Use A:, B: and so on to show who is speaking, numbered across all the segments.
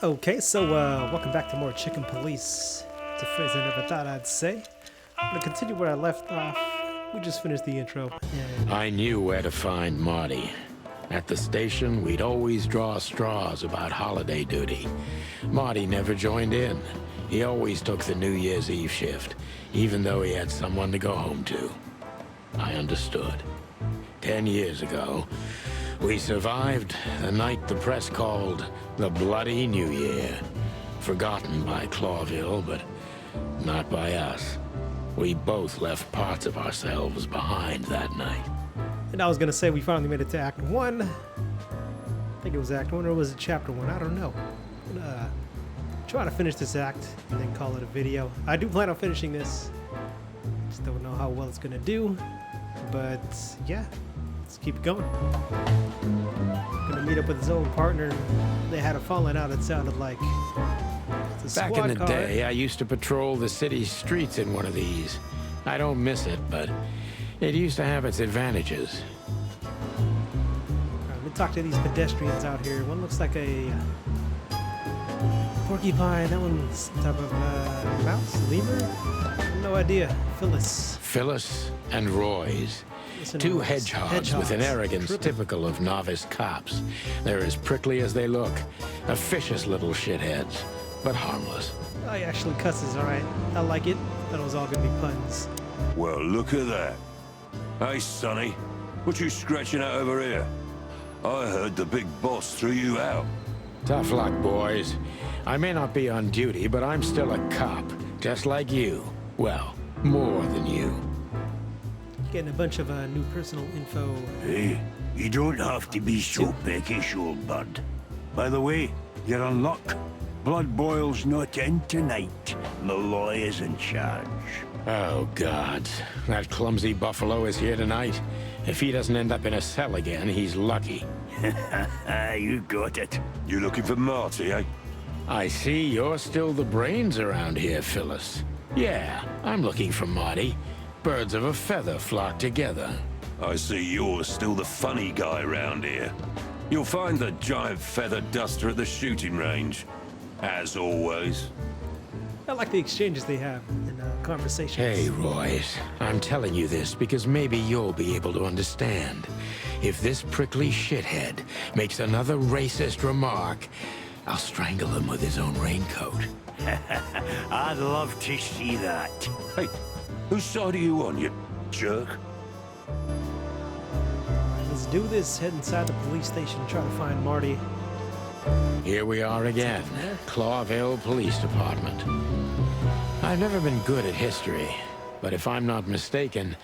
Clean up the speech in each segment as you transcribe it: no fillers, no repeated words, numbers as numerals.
A: Okay, so welcome back to more Chicken Police. It's a phrase I never thought I'd say. I'm gonna continue where I left off. We just finished the intro, and
B: I knew where to find Marty. At the station, we'd always draw straws about holiday duty. Marty never joined in. He always took the New Year's Eve shift, even though he had someone to go home to. I understood. 10 years ago, we survived the night the press called the Bloody New Year. Forgotten by Clawville, but not by us. We both left parts of ourselves behind that night.
A: and I was gonna say we finally made it to Act 1. I think it was Act 1, or was it Chapter 1? I don't know. I'm gonna try to finish this act and then call it a video. I do plan on finishing this. Just don't know how well it's gonna do, but yeah, let's keep going. Gonna meet up with his old partner. They had a falling out. It sounded like it's a
B: Back
A: squad
B: in the
A: car.
B: day, I used to patrol the city's streets in one of these. I don't miss it, but it used to have its advantages.
A: Let me talk to these pedestrians out here. One looks like a porcupine. That one's some type of mouse, lemur. No idea. Phyllis.
B: Phyllis and Roy's.
A: Listen,
B: Two
A: Roy's.
B: hedgehogs with an arrogance
A: Tripping.
B: typical of novice cops. They're as prickly as they look. Officious little shitheads, but harmless.
A: Oh, he actually cusses. All right, I like it. Thought it was all gonna be puns.
C: Well, look at that. Hey, Sonny, what you scratching at over here? I heard the big boss threw you out.
B: Tough luck, boys. I may not be on duty, but I'm still a cop, just like you. Well, more than you.
A: Getting a bunch of new personal info.
D: Hey, you don't have to be so peckish, old bud. By the way, you're on luck. Blood Boil's not in tonight. Malloy is in charge.
B: Oh, God. That clumsy buffalo is here tonight. If he doesn't end up in a cell again, he's lucky.
D: You got it.
C: You looking for Marty, eh?
B: I see you're still the brains around here, Phyllis. Yeah, I'm looking for Marty. Birds of a feather flock together.
C: I see you're still the funny guy round here. You'll find the giant feather duster at the shooting range. As always.
A: I like the exchanges they have in conversations.
B: Hey, Royce. I'm telling you this because maybe you'll be able to understand. If this prickly shithead makes another racist remark, I'll strangle him with his own raincoat.
D: I'd love to see that.
C: Hey, whose side are you on, you jerk?
A: Let's do this. Head inside the police station, try to find Marty.
B: Here we are again, Clawville Police Department. I've never been good at history, but if I'm not mistaken,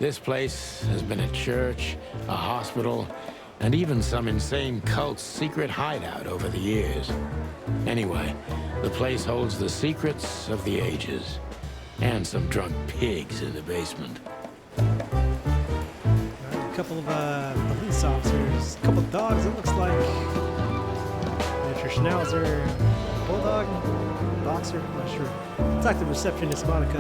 B: this place has been a church, a hospital, and even some insane cult's secret hideout over the years. Anyway, the place holds the secrets of the ages, and some drunk pigs in the basement.
A: A couple of police officers, a couple of dogs, it looks like. Miniature Schnauzer, Bulldog, Boxer, I'm not sure. It's like the receptionist, Monica.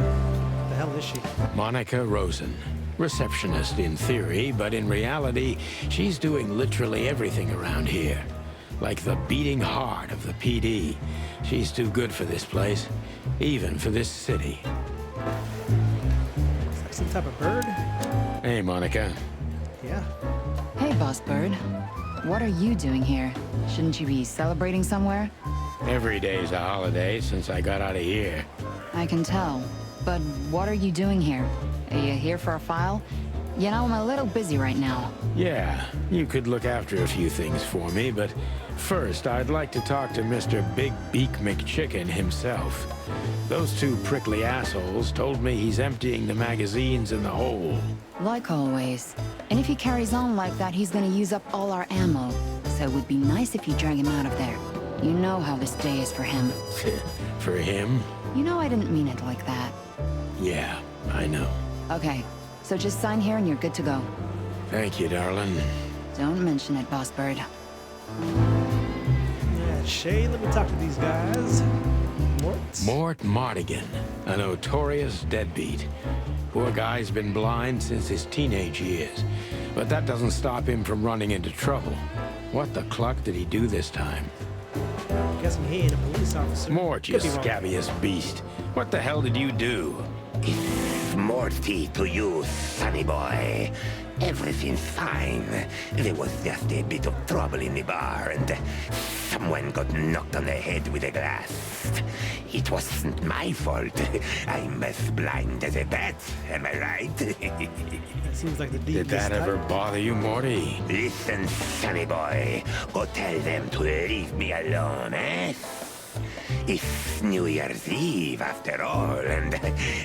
A: The hell is she?
B: Monica Rosen. Receptionist in theory, but in reality, she's doing literally everything around here. Like the beating heart of the PD. She's too good for this place, even for this city.
A: It's like some type of bird.
B: Hey, Monica.
A: Yeah.
E: Hey, Boss Bird. What are you doing here? Shouldn't you be celebrating somewhere?
B: Every day's a holiday since I got out of here.
E: I can tell. But what are you doing here? Are you here for a file? You know, I'm a little busy right now.
B: Yeah, you could look after a few things for me, but first I'd like to talk to Mr. Big Beak McChicken himself. Those two prickly assholes told me he's emptying the magazines in the hole.
E: Like always. And if he carries on like that, he's gonna use up all our ammo. So it would be nice if you drag him out of there. You know how this day is for him.
B: For him?
E: You know I didn't mean it like that.
B: Yeah, I know.
E: Okay, so just sign here and you're good to go.
B: Thank you, darling.
E: Don't mention it, Boss Bird.
A: Yeah, Shay, let me talk to these guys. Mort?
B: Mort Mardigan, a notorious deadbeat. Poor guy's been blind since his teenage years, but that doesn't stop him from running into trouble. What the cluck did he do this time?
A: I'm guessing he ain't a police officer.
B: Mort, you
A: Could be wrong.
B: scabious beast. What the hell did you do?
F: It's Morty to you, sonny boy. Everything's fine. There was just a bit of trouble in the bar, and someone got knocked on the head with a glass. It wasn't my fault. I'm as blind as a bat, am I right?
A: That seems like the
B: Did
A: deepest
B: that ever
A: type.
B: bother you, Morty?
F: Listen, sonny boy. Go tell them to leave me alone, eh? It's New Year's Eve, after all, and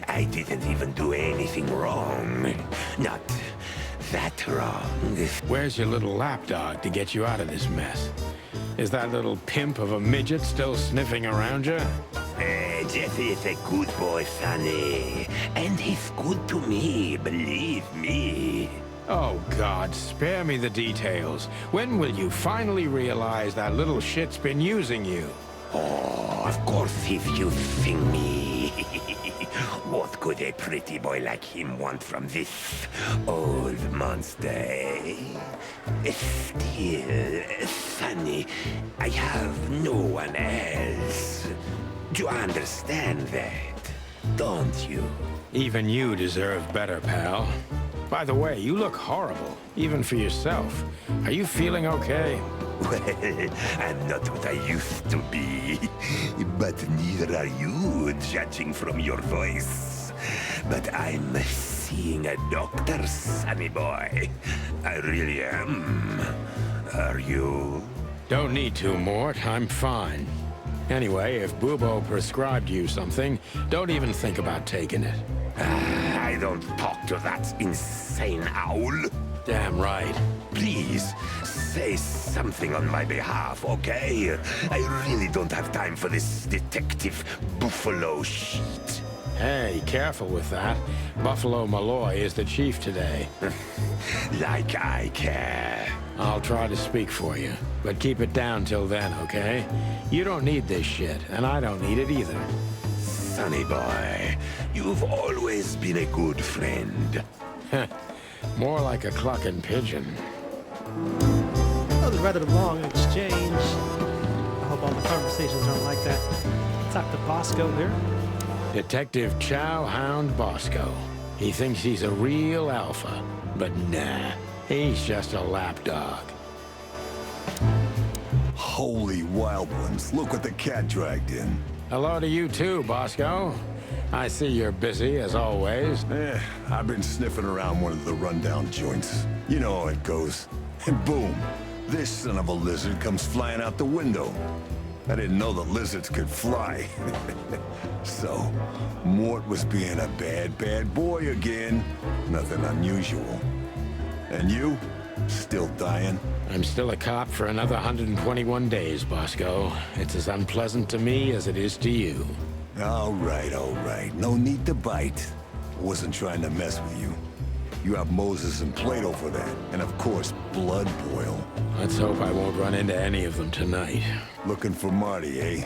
F: I didn't even do anything wrong. Not that wrong.
B: Where's your little lapdog to get you out of this mess? Is that little pimp of a midget still sniffing around you?
F: Jesse is a good boy, Sonny. And he's good to me, believe me.
B: Oh, God, spare me the details. When will you finally realize that little shit's been using you?
F: Oh, of course he's using me. What could a pretty boy like him want from this old monster, eh? Still, Sonny, I have no one else. Do you understand that? Don't you?
B: Even you deserve better, pal. By the way, you look horrible, even for yourself. Are you feeling okay?
F: Well, I'm not what I used to be. But neither are you, judging from your voice. But I'm seeing a doctor, sonny boy. I really am. Are you?
B: Don't need to, Mort. I'm fine. Anyway, if Bubo prescribed you something, don't even think about taking it.
F: I don't talk to that insane owl.
B: Damn right.
F: Please, say something on my behalf, okay? I really don't have time for this detective buffalo shit.
B: Hey, careful with that. Buffalo Malloy is the chief today.
F: Like I care.
B: I'll try to speak for you, but keep it down till then, okay? You don't need this shit, and I don't need it either.
F: Sonny boy, you've always been a good friend.
B: More like a clucking pigeon.
A: That was a rather long exchange. I hope all the conversations aren't like that. Talk to Bosco here.
B: Detective Chow Hound Bosco. He thinks he's a real alpha, but nah, he's just a lapdog.
G: Holy wild ones, look what the cat dragged in.
B: Hello to you too, Bosco. I see you're busy, as always.
G: I've been sniffing around one of the rundown joints. You know how it goes. And boom, this son of a lizard comes flying out the window. I didn't know that lizards could fly. So, Mort was being a bad boy again. Nothing unusual. And you? Still dying?
B: I'm still a cop for another 121 days, Bosco. It's as unpleasant to me as it is to you.
G: All right. No need to bite. Wasn't trying to mess with you. You have Moses and Plato for that. And of course, Blood Boil.
B: Let's hope I won't run into any of them tonight.
G: Looking for Marty, eh?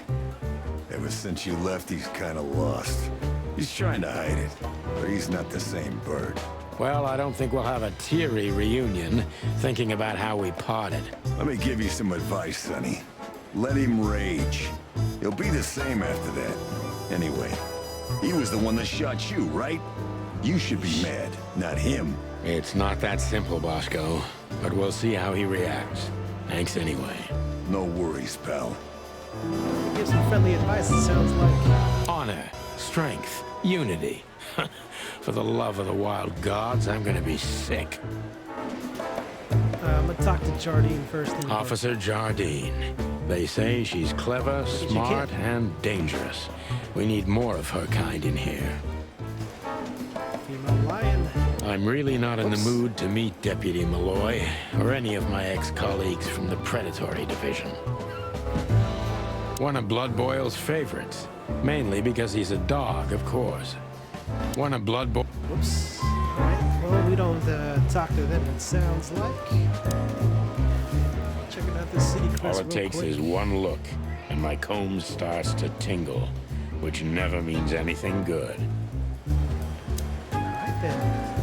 G: Ever since you left, he's kinda lost. He's trying to hide it, but he's not the same bird.
B: Well, I don't think we'll have a teary reunion, thinking about how we parted.
G: Let me give you some advice, Sonny. Let him rage. He'll be the same after that. Anyway, he was the one that shot you, right? You should be mad, not him.
B: It's not that simple, Bosco, but we'll see how he reacts. Thanks anyway.
G: No worries, pal.
A: Give some friendly advice, it sounds like.
B: Honor, strength, unity. For the love of the wild gods, I'm gonna be sick.
A: I'm gonna talk to Jardine first.
B: Officer Jardine. They say she's clever, smart, and dangerous. We need more of her kind in here.
A: Female lion.
B: I'm really not in the mood to meet Deputy Malloy, or any of my ex-colleagues from the Predatory Division. One of Blood Boil's favorites, mainly because he's a dog, of course. One of Blood Boil...
A: Whoops. Alright, well, we don't talk to them, it sounds like. Checking out this city quest
B: All it
A: real
B: takes
A: quick.
B: is one look, and my comb starts to tingle, which never means anything good.
A: Alright then.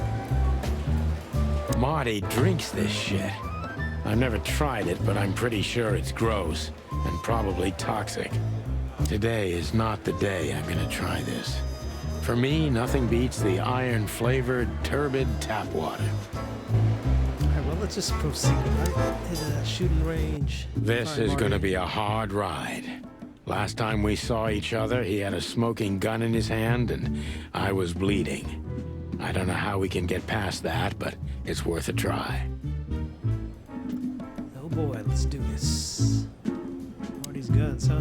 B: Marty drinks this shit. I've never tried it, but I'm pretty sure it's gross and probably toxic. Today is not the day I'm gonna try this. For me, nothing beats the iron-flavored, turbid tap water.
A: Alright, well, let's just proceed, right? Hit a shooting range.
B: This
A: Fine,
B: is
A: Marty.
B: gonna be a hard ride. Last time we saw each other, he had a smoking gun in his hand, and I was bleeding. I don't know how we can get past that, but it's worth a try.
A: Oh boy, let's do this. Marty's guns, huh?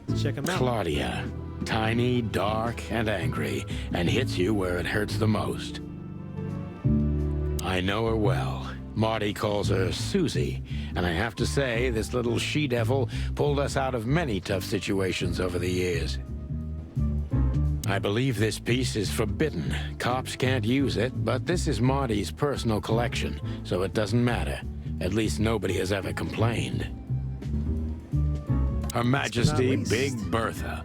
A: Let's check them out.
B: Claudia. Tiny, dark, and angry, and hits you where it hurts the most. I know her well. Marty calls her Susie, and I have to say, this little she-devil pulled us out of many tough situations over the years. I believe this piece is forbidden. Cops can't use it, but this is Marty's personal collection, so it doesn't matter. At least nobody has ever complained. Her Majesty Big Bertha.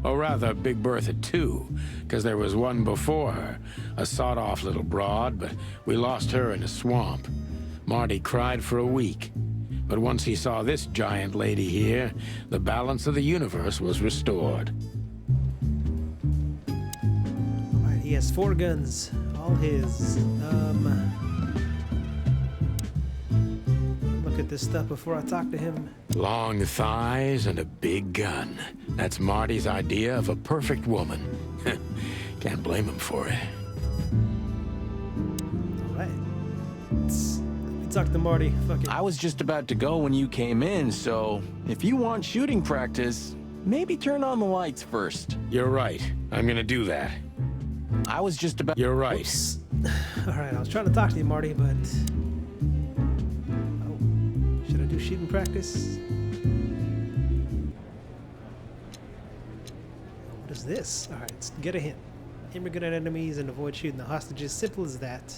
B: Or rather, Big Bertha 2, because there was one before her, a sawed-off little broad, but we lost her in a swamp. Marty cried for a week. But once he saw this giant lady here, the balance of the universe was restored.
A: Alright, he has 4 guns. All his. Look at this stuff before I talk to him.
B: Long thighs and a big gun. That's Marty's idea of a perfect woman. Can't blame him for it.
A: Alright. Let me talk to Marty. Fuck it.
H: I was just about to go when you came in, so if you want shooting practice, maybe turn on the lights first.
B: You're right. I'm gonna do that.
H: I was just about...
B: You're right.
A: Oops. Alright, I was trying to talk to you, Marty, but... Oh. Should I do shooting practice? What is this? Alright, let's get a hint. Aim your gun at enemies and avoid shooting the hostages. Simple as that.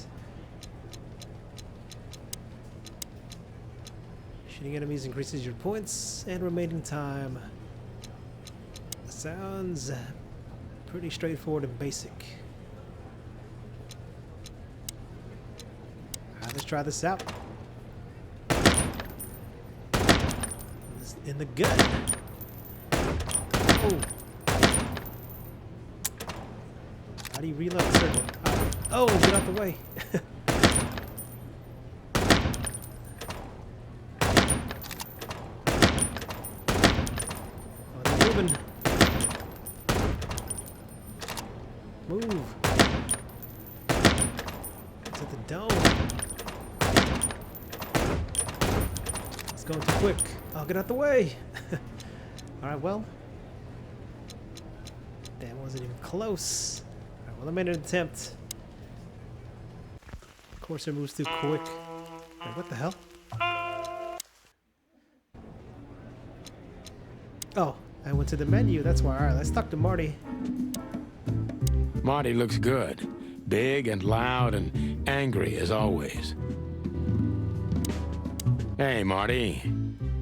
A: Shooting enemies increases your points and remaining time. Sounds pretty straightforward and basic. Alright, let's try this out. In the gut. Oh. How do you reload the circle? Oh, get out the way. Oh, they're moving. Move. It's at the dome. It's going too quick. I'll get out the way. Alright, well. That wasn't even close. Alright, well, I made an attempt. Of course, it moves too quick. Wait, what the hell? Oh, I went to the menu. That's why. Alright, let's talk to Marty.
B: Marty looks good. Big and loud and angry as always. Hey, Marty.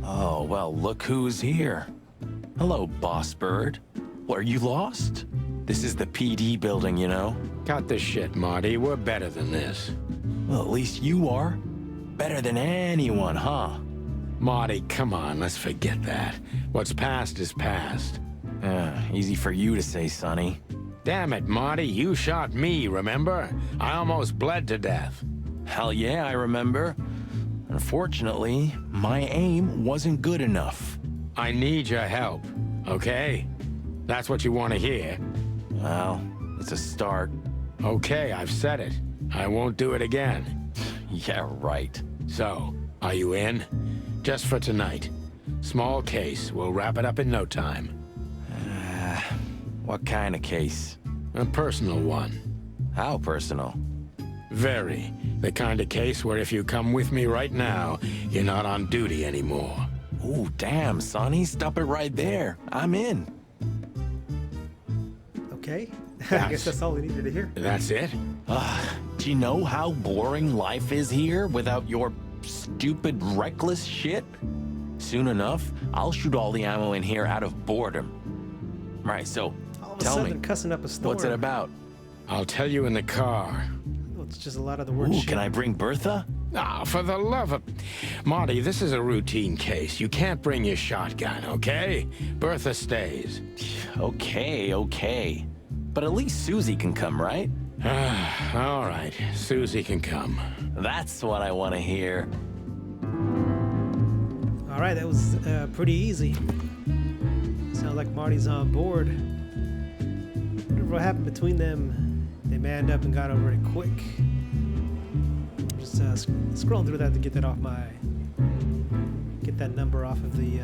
H: Oh, well, look who's here. Hello, Boss Bird. What, are you lost? This is the PD building, you know?
B: Cut the shit, Marty. We're better than this.
H: Well, at least you are. Better than anyone, huh?
B: Marty, come on, let's forget that. What's past is past.
H: Easy for you to say, Sonny.
B: Damn it, Marty, you shot me, remember? I almost bled to death.
H: Hell yeah, I remember. Unfortunately, my aim wasn't good enough.
B: I need your help, okay? That's what you want to hear.
H: Well, it's a start.
B: Okay, I've said it. I won't do it again.
H: Yeah, right.
B: So, are you in? Just for tonight. Small case. We'll wrap it up in no time.
H: What kind of case?
B: A personal one.
H: How personal?
B: Very. The kind of case where if you come with me right now, you're not on duty anymore.
H: Ooh, damn, Sonny, stop it right there. I'm in.
A: Okay. I guess that's all we needed to hear.
B: That's it?
H: Do you know how boring life is here without your stupid, reckless shit? Soon enough, I'll shoot all the ammo in here out of boredom. Right, so,
A: All of a
H: tell
A: sudden,
H: me,
A: they're cussing up a storm.
H: what's it about?
B: I'll tell you in the car.
A: Oh, it's just a lot of the word
H: Ooh,
A: shit.
H: can I bring Bertha?
B: Ah, for the love of... Marty, this is a routine case. You can't bring your shotgun, okay? Bertha stays.
H: Okay. But at least Susie can come, right?
B: All right, Susie can come.
H: That's what I want to hear.
A: All right, that was pretty easy. Sounds like Marty's on board. Whatever what happened between them, they manned up and got over it quick. Just scrolling through that to get that off my... Get that number off of the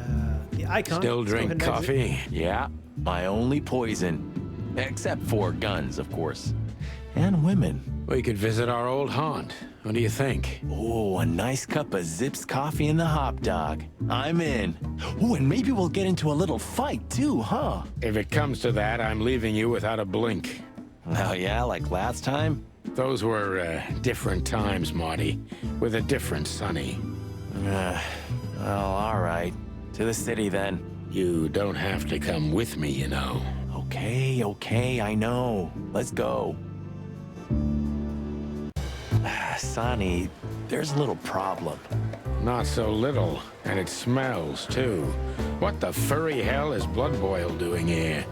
A: icon.
B: Still
A: Let's go ahead
B: drink
A: and exit.
B: coffee?
H: Yeah, my only poison. Except for guns, of course. And women.
B: We could visit our old haunt. What do you think?
H: Oh, a nice cup of Zips coffee and the hot dog. I'm in. Oh, and maybe we'll get into a little fight too, huh?
B: If it comes to that, I'm leaving you without a blink.
H: Oh yeah, like last time?
B: Those were different times, Marty, with a different Sonny.
H: Well, all right. To the city then.
B: You don't have to come with me, you know.
H: Okay, I know. Let's go. Sonny, there's a little problem.
B: Not so little, and it smells, too. What the furry hell is Blood Boil doing here?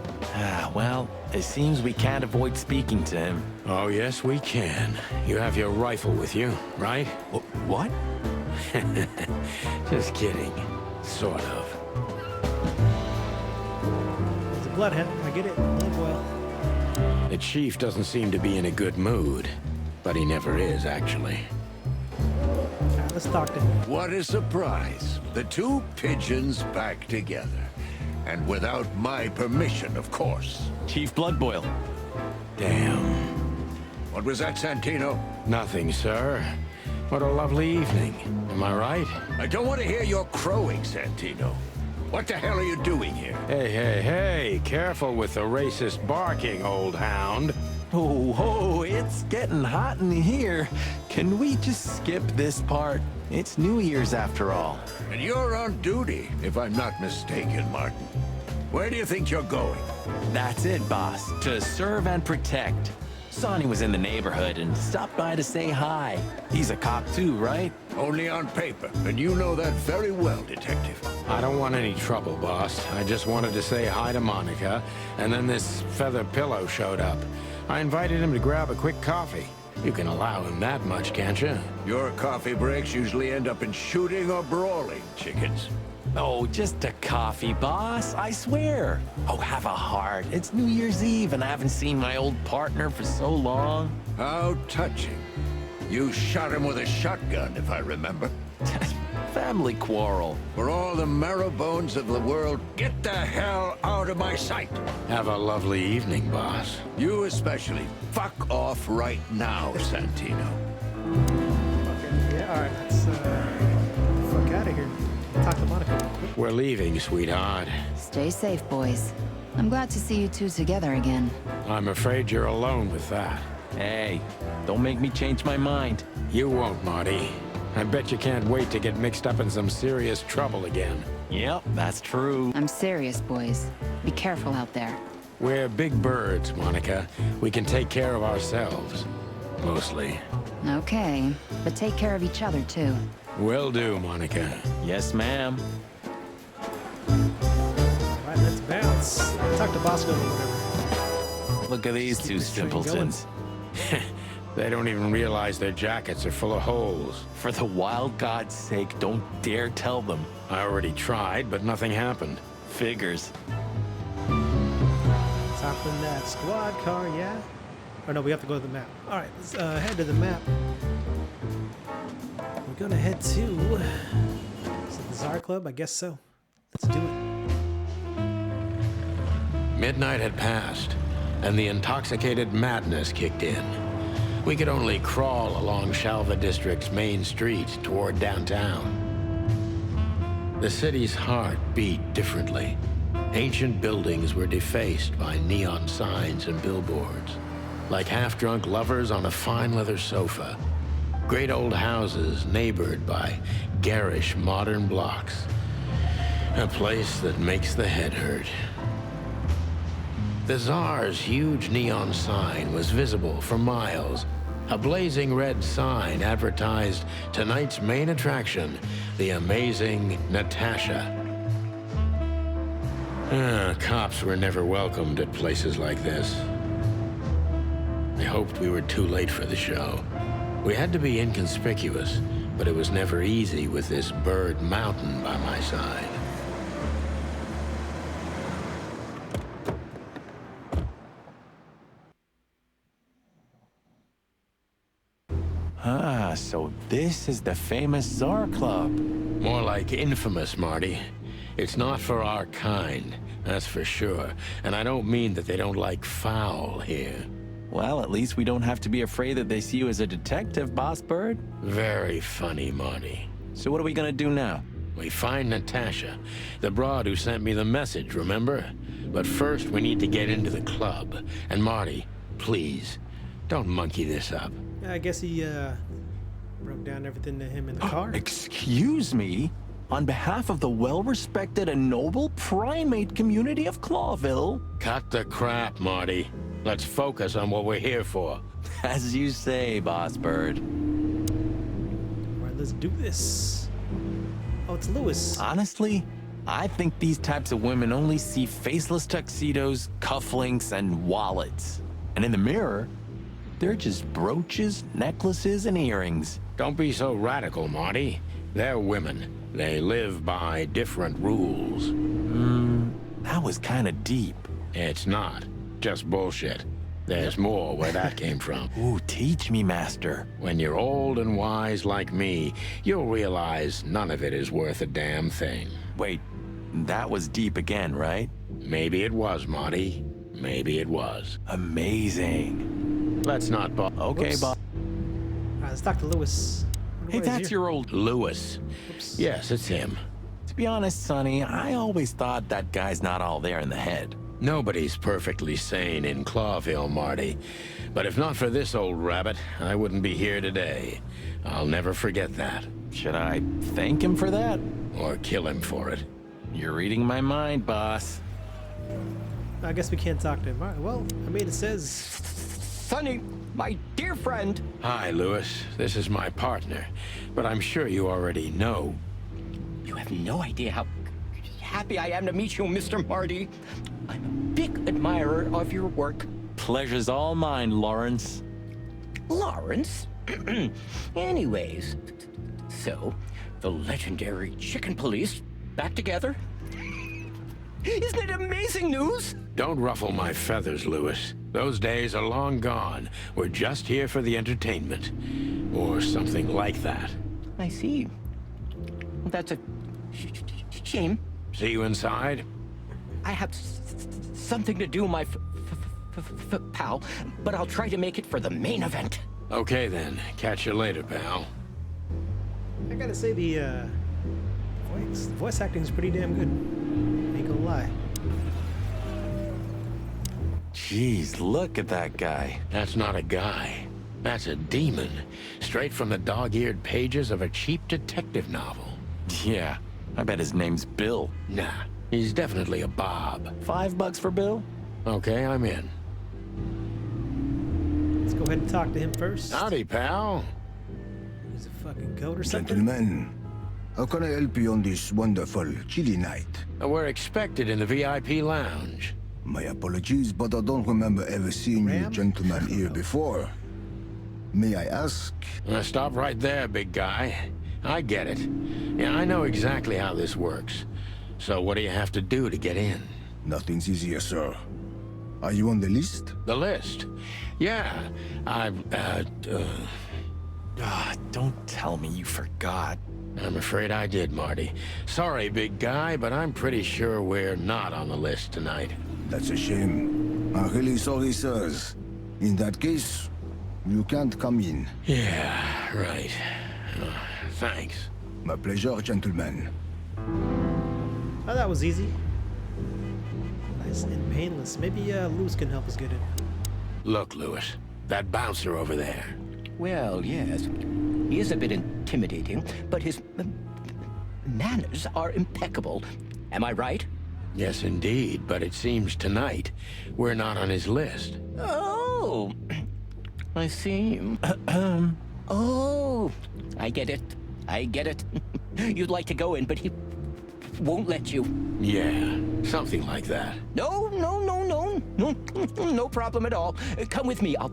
H: Well, it seems we can't avoid speaking to him.
B: Oh, yes, we can. You have your rifle with you, right?
H: What?
B: Just kidding. Sort of.
A: It's a bloodhound. I get it. Blood boil.
B: The chief doesn't seem to be in a good mood. But he never is, actually.
A: All right, let's talk to him.
G: What a surprise. The two pigeons back together. And without my permission, of course.
H: Chief Bloodboil.
B: Damn.
G: What was that, Santino?
B: Nothing, sir. What a lovely evening. Am I right?
G: I don't want to hear your crowing, Santino. What the hell are you doing here?
B: Hey, careful with the racist barking, old hound.
H: Oh, it's getting hot in here. Can we just skip this part? It's New Year's after all.
G: And you're on duty, if I'm not mistaken, Martin. Where do you think you're going?
H: That's it, boss. To serve and protect. Sonny was in the neighborhood and stopped by to say hi. He's a cop too, right?
G: Only on paper, and you know that very well, Detective.
B: I don't want any trouble, boss. I just wanted to say hi to Monica, and then this feather pillow showed up. I invited him to grab a quick coffee. You can allow him that much, can't you?
G: Your coffee breaks usually end up in shooting or brawling, chickens.
H: Oh, just a coffee, boss. I swear. Oh, have a heart. It's New Year's Eve, and I haven't seen my old partner for so long.
G: How touching. You shot him with a shotgun, if I remember.
H: Family quarrel.
G: For all the marrow bones of the world, get the hell out of my sight.
B: Have a lovely evening, boss.
G: You especially. Fuck off right now, Santino.
A: Okay, yeah, all right, let's fuck out of here. Talk to Monica real quick.
B: We're leaving, sweetheart.
E: Stay safe, boys. I'm glad to see you two together again.
B: I'm afraid you're alone with that.
H: Hey, don't make me change my mind.
B: You won't, Marty. I bet you can't wait to get mixed up in some serious trouble again.
H: Yep, that's true.
E: I'm serious, boys. Be careful out there.
B: We're big birds, Monica. We can take care of ourselves. Mostly.
E: Okay, but take care of each other, too.
B: Will do, Monica.
H: Yes, ma'am.
A: All right, let's bounce. Talk to Bosco or whatever.
H: Look at these
A: Keep
H: two
A: this train
H: simpletons.
B: They don't even realize their jackets are full of holes.
H: For the wild God's sake, don't dare tell them.
B: I already tried, but nothing happened.
H: Figures.
A: Let's hop in that squad car, yeah? Or no, we have to go to the map. All right, let's head to the map. We're gonna head to... Is it the Czar Club? I guess so. Let's do it.
B: Midnight had passed, and the intoxicated madness kicked in. We could only crawl along Shalva District's main street toward downtown. The city's heart beat differently. Ancient buildings were defaced by neon signs and billboards, like half-drunk lovers on a fine leather sofa. Great old houses neighbored by garish modern blocks. A place that makes the head hurt. The Czar's huge neon sign was visible for miles, A blazing red sign advertised tonight's main attraction, the amazing Natasha. Cops were never welcomed at places like this. I hoped we were too late for the show. We had to be inconspicuous, but it was never easy with this bird mountain by my side.
H: Ah, so this is the famous Czar Club.
B: More like infamous, Marty. It's not for our kind, that's for sure. And I don't mean that they don't like foul here.
H: Well, at least we don't have to be afraid that they see you as a detective, Boss Bird.
B: Very funny, Marty.
H: So what are we gonna do now?
B: We find Natasha, the broad who sent me the message, remember? But first, we need to get into the club. And Marty, please, don't monkey this up.
A: I guess he broke down everything to him in the car.
H: Excuse me? On behalf of the well-respected and noble primate community of Clawville?
B: Cut the crap, Marty. Let's focus on what we're here for.
H: As you say, Boss Bird.
A: All right, let's do this. Oh, it's Lewis.
H: Honestly, I think these types of women only see faceless tuxedos, cufflinks, and wallets. And in the mirror, they're just brooches, necklaces, and earrings.
B: Don't be so radical, Marty. They're women. They live by different rules.
H: That was kind of deep.
B: It's not. Just bullshit. There's more where that came from.
H: Ooh, teach me, Master.
B: When you're old and wise like me, you'll realize none of it is worth a damn thing.
H: Wait, that was deep again, right?
B: Maybe it was, Marty. Maybe it was.
H: Amazing.
B: Let's not
H: Okay,
A: Whoops.
H: Boss.
A: All right, let's talk to Lewis.
H: Hey, that's your old...
B: Lewis.
A: Oops.
B: Yes, it's him.
H: To be honest, Sonny, I always thought that guy's not all there in the head.
B: Nobody's perfectly sane in Clawville, Marty. But if not for this old rabbit, I wouldn't be here today. I'll never forget that.
H: Should I thank him for that?
B: Or kill him for it.
H: You're reading my mind, boss.
A: I guess we can't talk to him. All right, well, I mean, it says...
I: Sonny, my dear friend.
B: Hi, Lewis. This is my partner. But I'm sure you already know.
I: You have no idea how happy I am to meet you, Mr. Marty. I'm a big admirer of your work.
H: Pleasure's all mine, Lawrence.
I: Lawrence? Anyways, so, the legendary Chicken Police back together? Isn't it amazing news?
B: Don't ruffle my feathers, Lewis. Those days are long gone. We're just here for the entertainment. Or something like that.
I: I see. Well, that's a shame.
B: See you inside?
I: I have something to do, my pal, but I'll try to make it for the main event.
B: Okay then. Catch you later, pal.
A: I gotta say the voice acting is pretty damn good. Ain't gonna lie.
H: Jeez, look at that guy.
B: That's not a guy. That's a demon. Straight from the dog-eared pages of a cheap detective novel.
H: Yeah, I bet his name's Bill.
B: Nah, he's definitely a Bob.
H: $5 for Bill?
B: Okay, I'm in.
A: Let's go ahead and talk to him first.
B: Howdy, pal.
A: He's a fucking goat or something.
J: Gentlemen, how can I help you on this wonderful, chilly night?
B: We're expected in the VIP lounge.
J: My apologies, but I don't remember ever seeing you
A: Ram?
J: gentlemen here before. May I ask?
B: Stop right there, big guy. I get it. Yeah, I know exactly how this works. So what do you have to do to get in?
J: Nothing's easier, sir. Are you on the list?
B: The list? Yeah,
H: Don't tell me you forgot.
B: I'm afraid I did, Marty. Sorry, big guy, but I'm pretty sure we're not on the list tonight.
J: That's a shame. I'm really sorry, sirs. In that case, you can't come in.
B: Yeah, right. Thanks.
J: My pleasure, gentlemen.
A: Oh, that was easy. Nice and painless. Maybe Lewis can help us get in.
B: Look, Lewis, that bouncer over there.
I: Well, yes. He is a bit intimidating, but his manners are impeccable. Am I right?
B: Yes, indeed, but it seems tonight we're not on his list.
I: Oh. I see. Oh, I get it. I get it. You'd like to go in, but he won't let you.
B: Yeah, something like that.
I: No, no, no, no. No, no problem at all. Come with me. I'll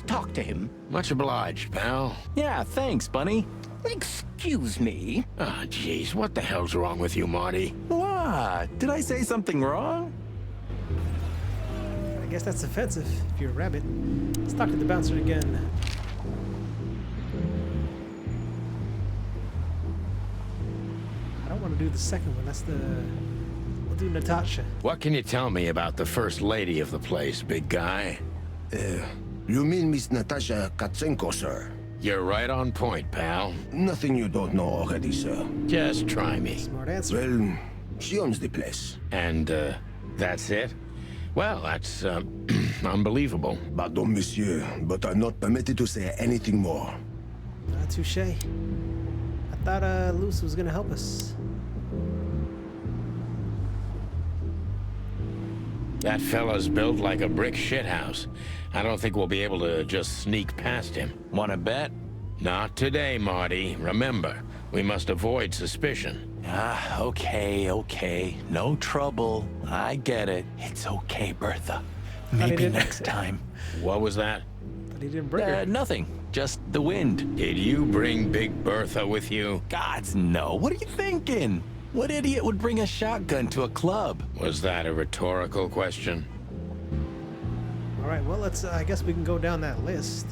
I: talk to him.
B: Much obliged, pal.
H: Yeah, thanks, Bunny.
I: Excuse me.
B: Ah, jeez, what the hell's wrong with you, Marty?
H: What? Did I say something wrong?
A: I guess that's offensive if you're a rabbit. Let's talk to the bouncer again. I don't want to do the second one. That's the... We'll do Natasha.
B: What can you tell me about the first lady of the place, big guy?
J: You mean Miss Natasha Katsenko, sir?
B: You're right on point, pal.
J: Nothing you don't know already, sir.
B: Just try me.
A: Smart answer.
J: Well, she owns the place.
B: And, that's it? Well, that's, unbelievable.
J: Pardon, monsieur, but I'm not permitted to say anything more.
A: Touche. I thought Luce was gonna help us.
B: That fella's built like a brick shithouse. I don't think we'll be able to just sneak past him.
H: Wanna bet?
B: Not today, Marty. Remember, we must avoid suspicion.
H: Ah, okay. No trouble. I get it. It's okay, Bertha. Maybe
A: didn't-
H: next time.
B: What was that?
A: But he didn't bring her.
H: Nothing. Just the wind.
B: Did you bring Big Bertha with you?
H: Gods, no. What are you thinking? What idiot would bring a shotgun to a club?
B: Was that a rhetorical question?
A: All right, well, let's. I guess we can go down that list.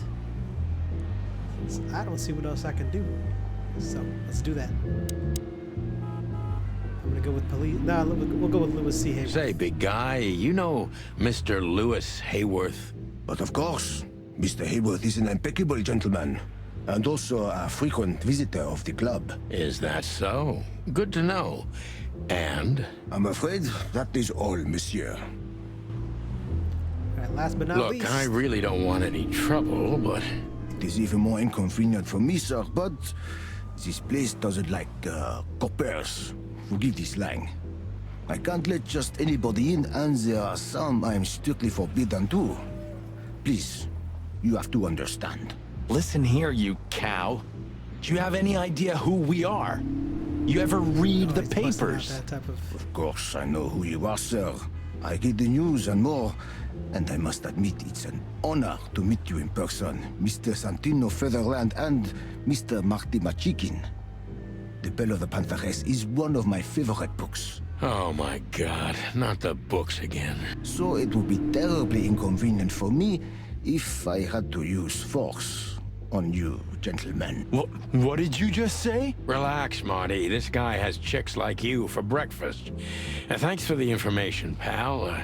A: I don't see what else I can do. So let's do that. I'm gonna go with police. Nah, we'll go with Lewis C. Hayworth.
B: Say, big guy, you know Mr. Lewis Hayworth?
J: But of course, Mr. Hayworth is an impeccable gentleman, and also a frequent visitor of the club.
B: Is that so? Good to know. And?
J: I'm afraid that is all, monsieur.
A: All right, last but not
B: Look,
A: least.
B: I really don't want any trouble, but
J: It is even more inconvenient for me, sir, but this place doesn't like coppers. Forgive this slang. I can't let just anybody in, and there are some I'm strictly forbidden to. Please, you have to understand.
H: Listen here, you cow. Do you have any idea who we are? You ever read the
A: He's busting out
H: papers?
A: that type of.
J: Of course, I know who you are, sir. I read the news and more, and I must admit it's an honor to meet you in person, Mr. Santino Featherland and Mr. Marty Machikin. The Bell of the Pantheress is one of my favorite books,
B: oh my god, not the books again.
J: so it would be terribly inconvenient for me if I had to use force on you, gentlemen.
H: What did you just say?
B: Relax, Marty. This guy has chicks like you for breakfast. Thanks for the information, pal.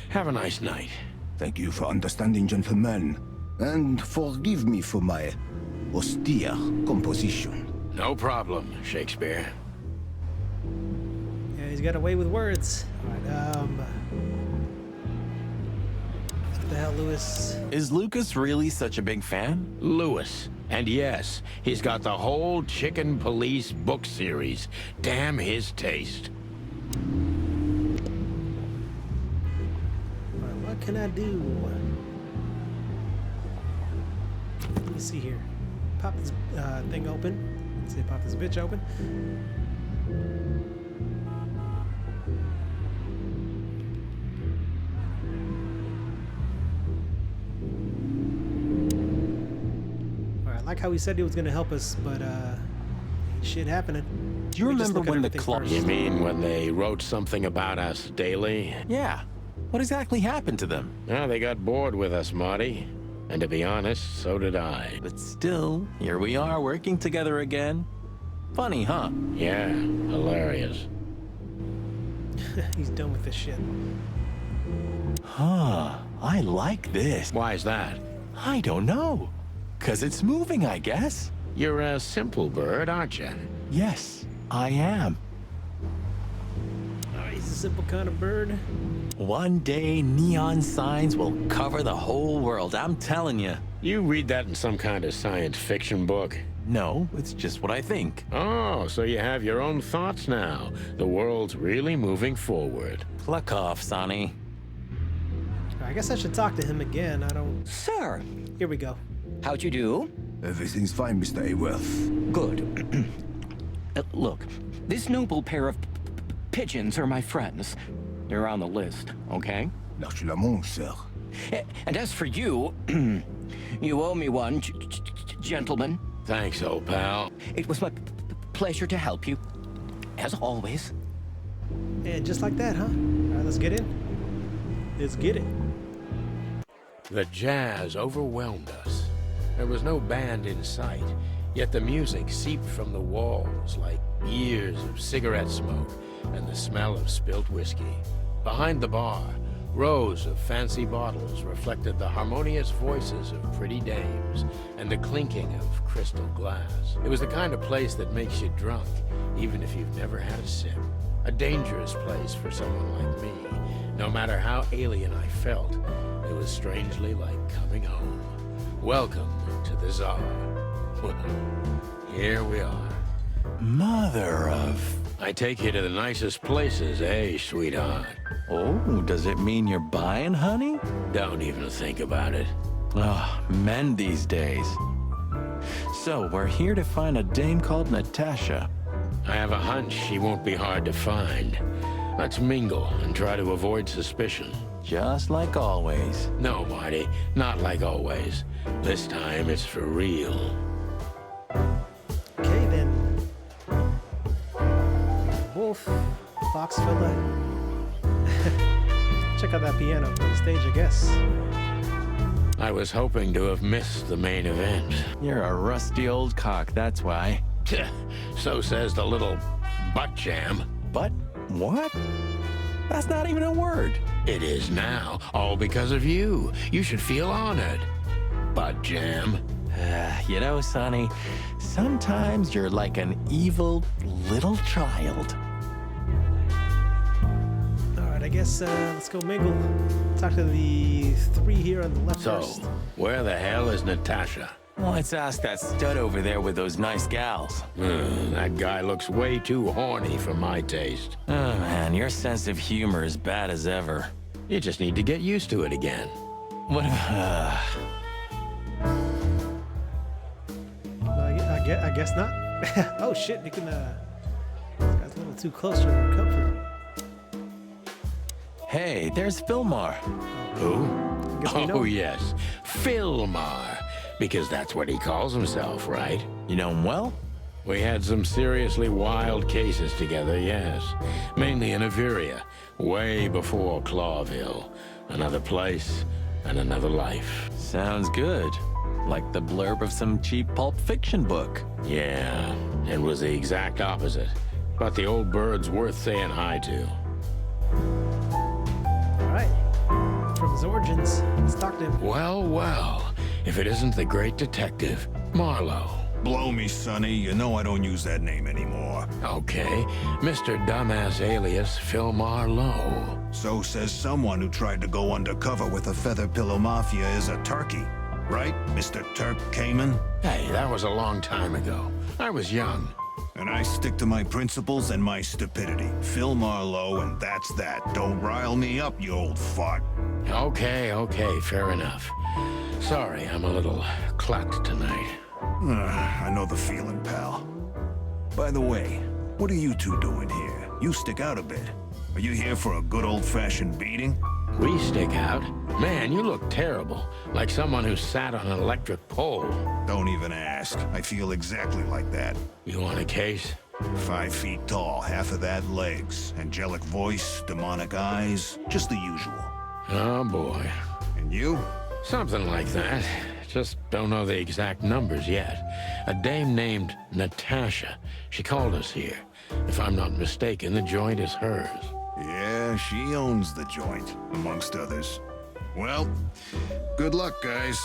B: Have a nice night.
J: Thank you for understanding, gentlemen, and forgive me for my austere composition.
B: No problem, Shakespeare.
A: Yeah, he's got away with words. All right, what the hell, Lewis?
H: Is Lucas really such a big fan?
B: Lewis. And yes, he's got the whole Chicken Police book series. Damn his taste.
A: All right, what can I do? Let me see here. Pop this thing open. Let's see, pop this bitch open. All right, I like how he said he was gonna help us, but ain't shit happening.
H: Do you
A: Let me just
H: remember
A: look at
H: when the
A: everything
H: club...
A: first.
B: You mean when they wrote something about us daily?
H: Yeah. What exactly happened to them?
B: Well, they got bored with us, Marty. And to be honest, so did I.
H: But still, here we are working together again. Funny, huh?
B: Yeah, hilarious.
A: He's done with this shit.
H: Huh. I like this.
B: Why is that?
H: I don't know. 'Cause it's moving, I guess.
B: You're a simple bird, aren't you?
H: Yes, I am.
A: Oh, he's a simple kind of bird.
H: One day, neon signs will cover the whole world, I'm telling you.
B: You read that in some kind of science fiction book?
H: No, it's just what I think.
B: Oh, so you have your own thoughts now. The world's really moving forward.
H: Cluck off, Sonny.
A: I guess I should talk to him again. I don't...
I: Sir,
A: Here we go.
I: how'd you do?
J: Everything's fine, Mr. Aworth.
I: Good. Look, this noble pair of pigeons are my friends. They're on the list, okay?
J: L'archulamont, sir.
I: And as for you, you owe me one, gentlemen.
B: Thanks, old pal.
I: It was my pleasure to help you, as always.
A: And just like that, huh? All right, let's get in. Let's get it.
B: The jazz overwhelmed us. There was no band in sight, yet the music seeped from the walls like years of cigarette smoke and the smell of spilt whiskey. Behind the bar, rows of fancy bottles reflected the harmonious voices of pretty dames and the clinking of crystal glass. It was the kind of place that makes you drunk, even if you've never had a sip. A dangerous place for someone like me. No matter how alien I felt, it was strangely like coming home. Welcome to the Czar. Well, here we are.
H: Mother of...
B: I take you to the nicest places, eh, sweetheart?
H: Oh, does it mean you're buying, honey?
B: Don't even think about it.
H: Oh, men these days. So, we're here to find a dame called Natasha.
B: I have a hunch she won't be hard to find. Let's mingle and try to avoid suspicion.
H: Just like always.
B: No, Marty, not like always. This time it's for real.
A: Okay, then. Wolf, Fox fella. Check out that piano on the stage, I guess.
B: I was hoping to have missed the main event.
H: You're a rusty old cock, that's why.
B: So says the little butt jam.
H: But what? That's not even a word.
B: It is now, all because of you. You should feel honored. Butt jam.
H: You know, Sonny, sometimes you're like an evil little child.
A: All right, I guess let's go mingle. Talk to the three here on the left
B: So,
A: first.
B: where the hell is Natasha?
H: Let's ask that stud over there with those nice gals.
B: That guy looks way too horny for my taste.
H: Oh man, your sense of humor is bad as ever.
B: You just need to get used to it again.
H: What?
A: I guess not. Oh shit, you can, this guy's a little too close for your comfort.
H: Hey, there's Philmar.
B: Who?
A: Guess we know.
B: Oh, yes. Philmar. Because that's what he calls himself, right?
H: You know him well?
B: We had some seriously wild cases together, yes. Mainly in Averia, way before Clawville. Another place and another life.
H: Sounds good. Like the blurb of some cheap Pulp Fiction book.
B: Yeah, it was the exact opposite. But the old bird's worth saying hi to.
A: All right. From his origins, let's talk to him.
B: Well, well. If it isn't the great detective, Marlowe.
D: Blow me, Sonny. You know I don't use that name anymore.
B: Okay, Mr. Dumbass alias Phil Marlowe.
D: So says someone who tried to go undercover with the Feather Pillow Mafia as a turkey. Right, Mr. Turk Cayman?
B: Hey, that was a long time ago. I was young.
D: And I stick to my principles and my stupidity. Phil Marlowe, and that's that. Don't rile me up, you old fart.
B: Okay, fair enough. Sorry, I'm a little clucked tonight.
D: I know the feeling, pal. By the way, what are you two doing here? You stick out a bit. Are you here for a good old-fashioned beating?
B: We stick out? Man, you look terrible. Like someone who sat on an electric pole.
D: Don't even ask. I feel exactly like that.
B: You want a case?
D: 5 feet tall, half of that legs. Angelic voice, demonic eyes, just the usual.
B: Oh, boy.
D: And you?
B: Something like that. Just don't know the exact numbers yet. A dame named Natasha. She called us here. If I'm not mistaken, the joint is hers.
D: Yeah, she owns the joint, amongst others. Well, good luck, guys.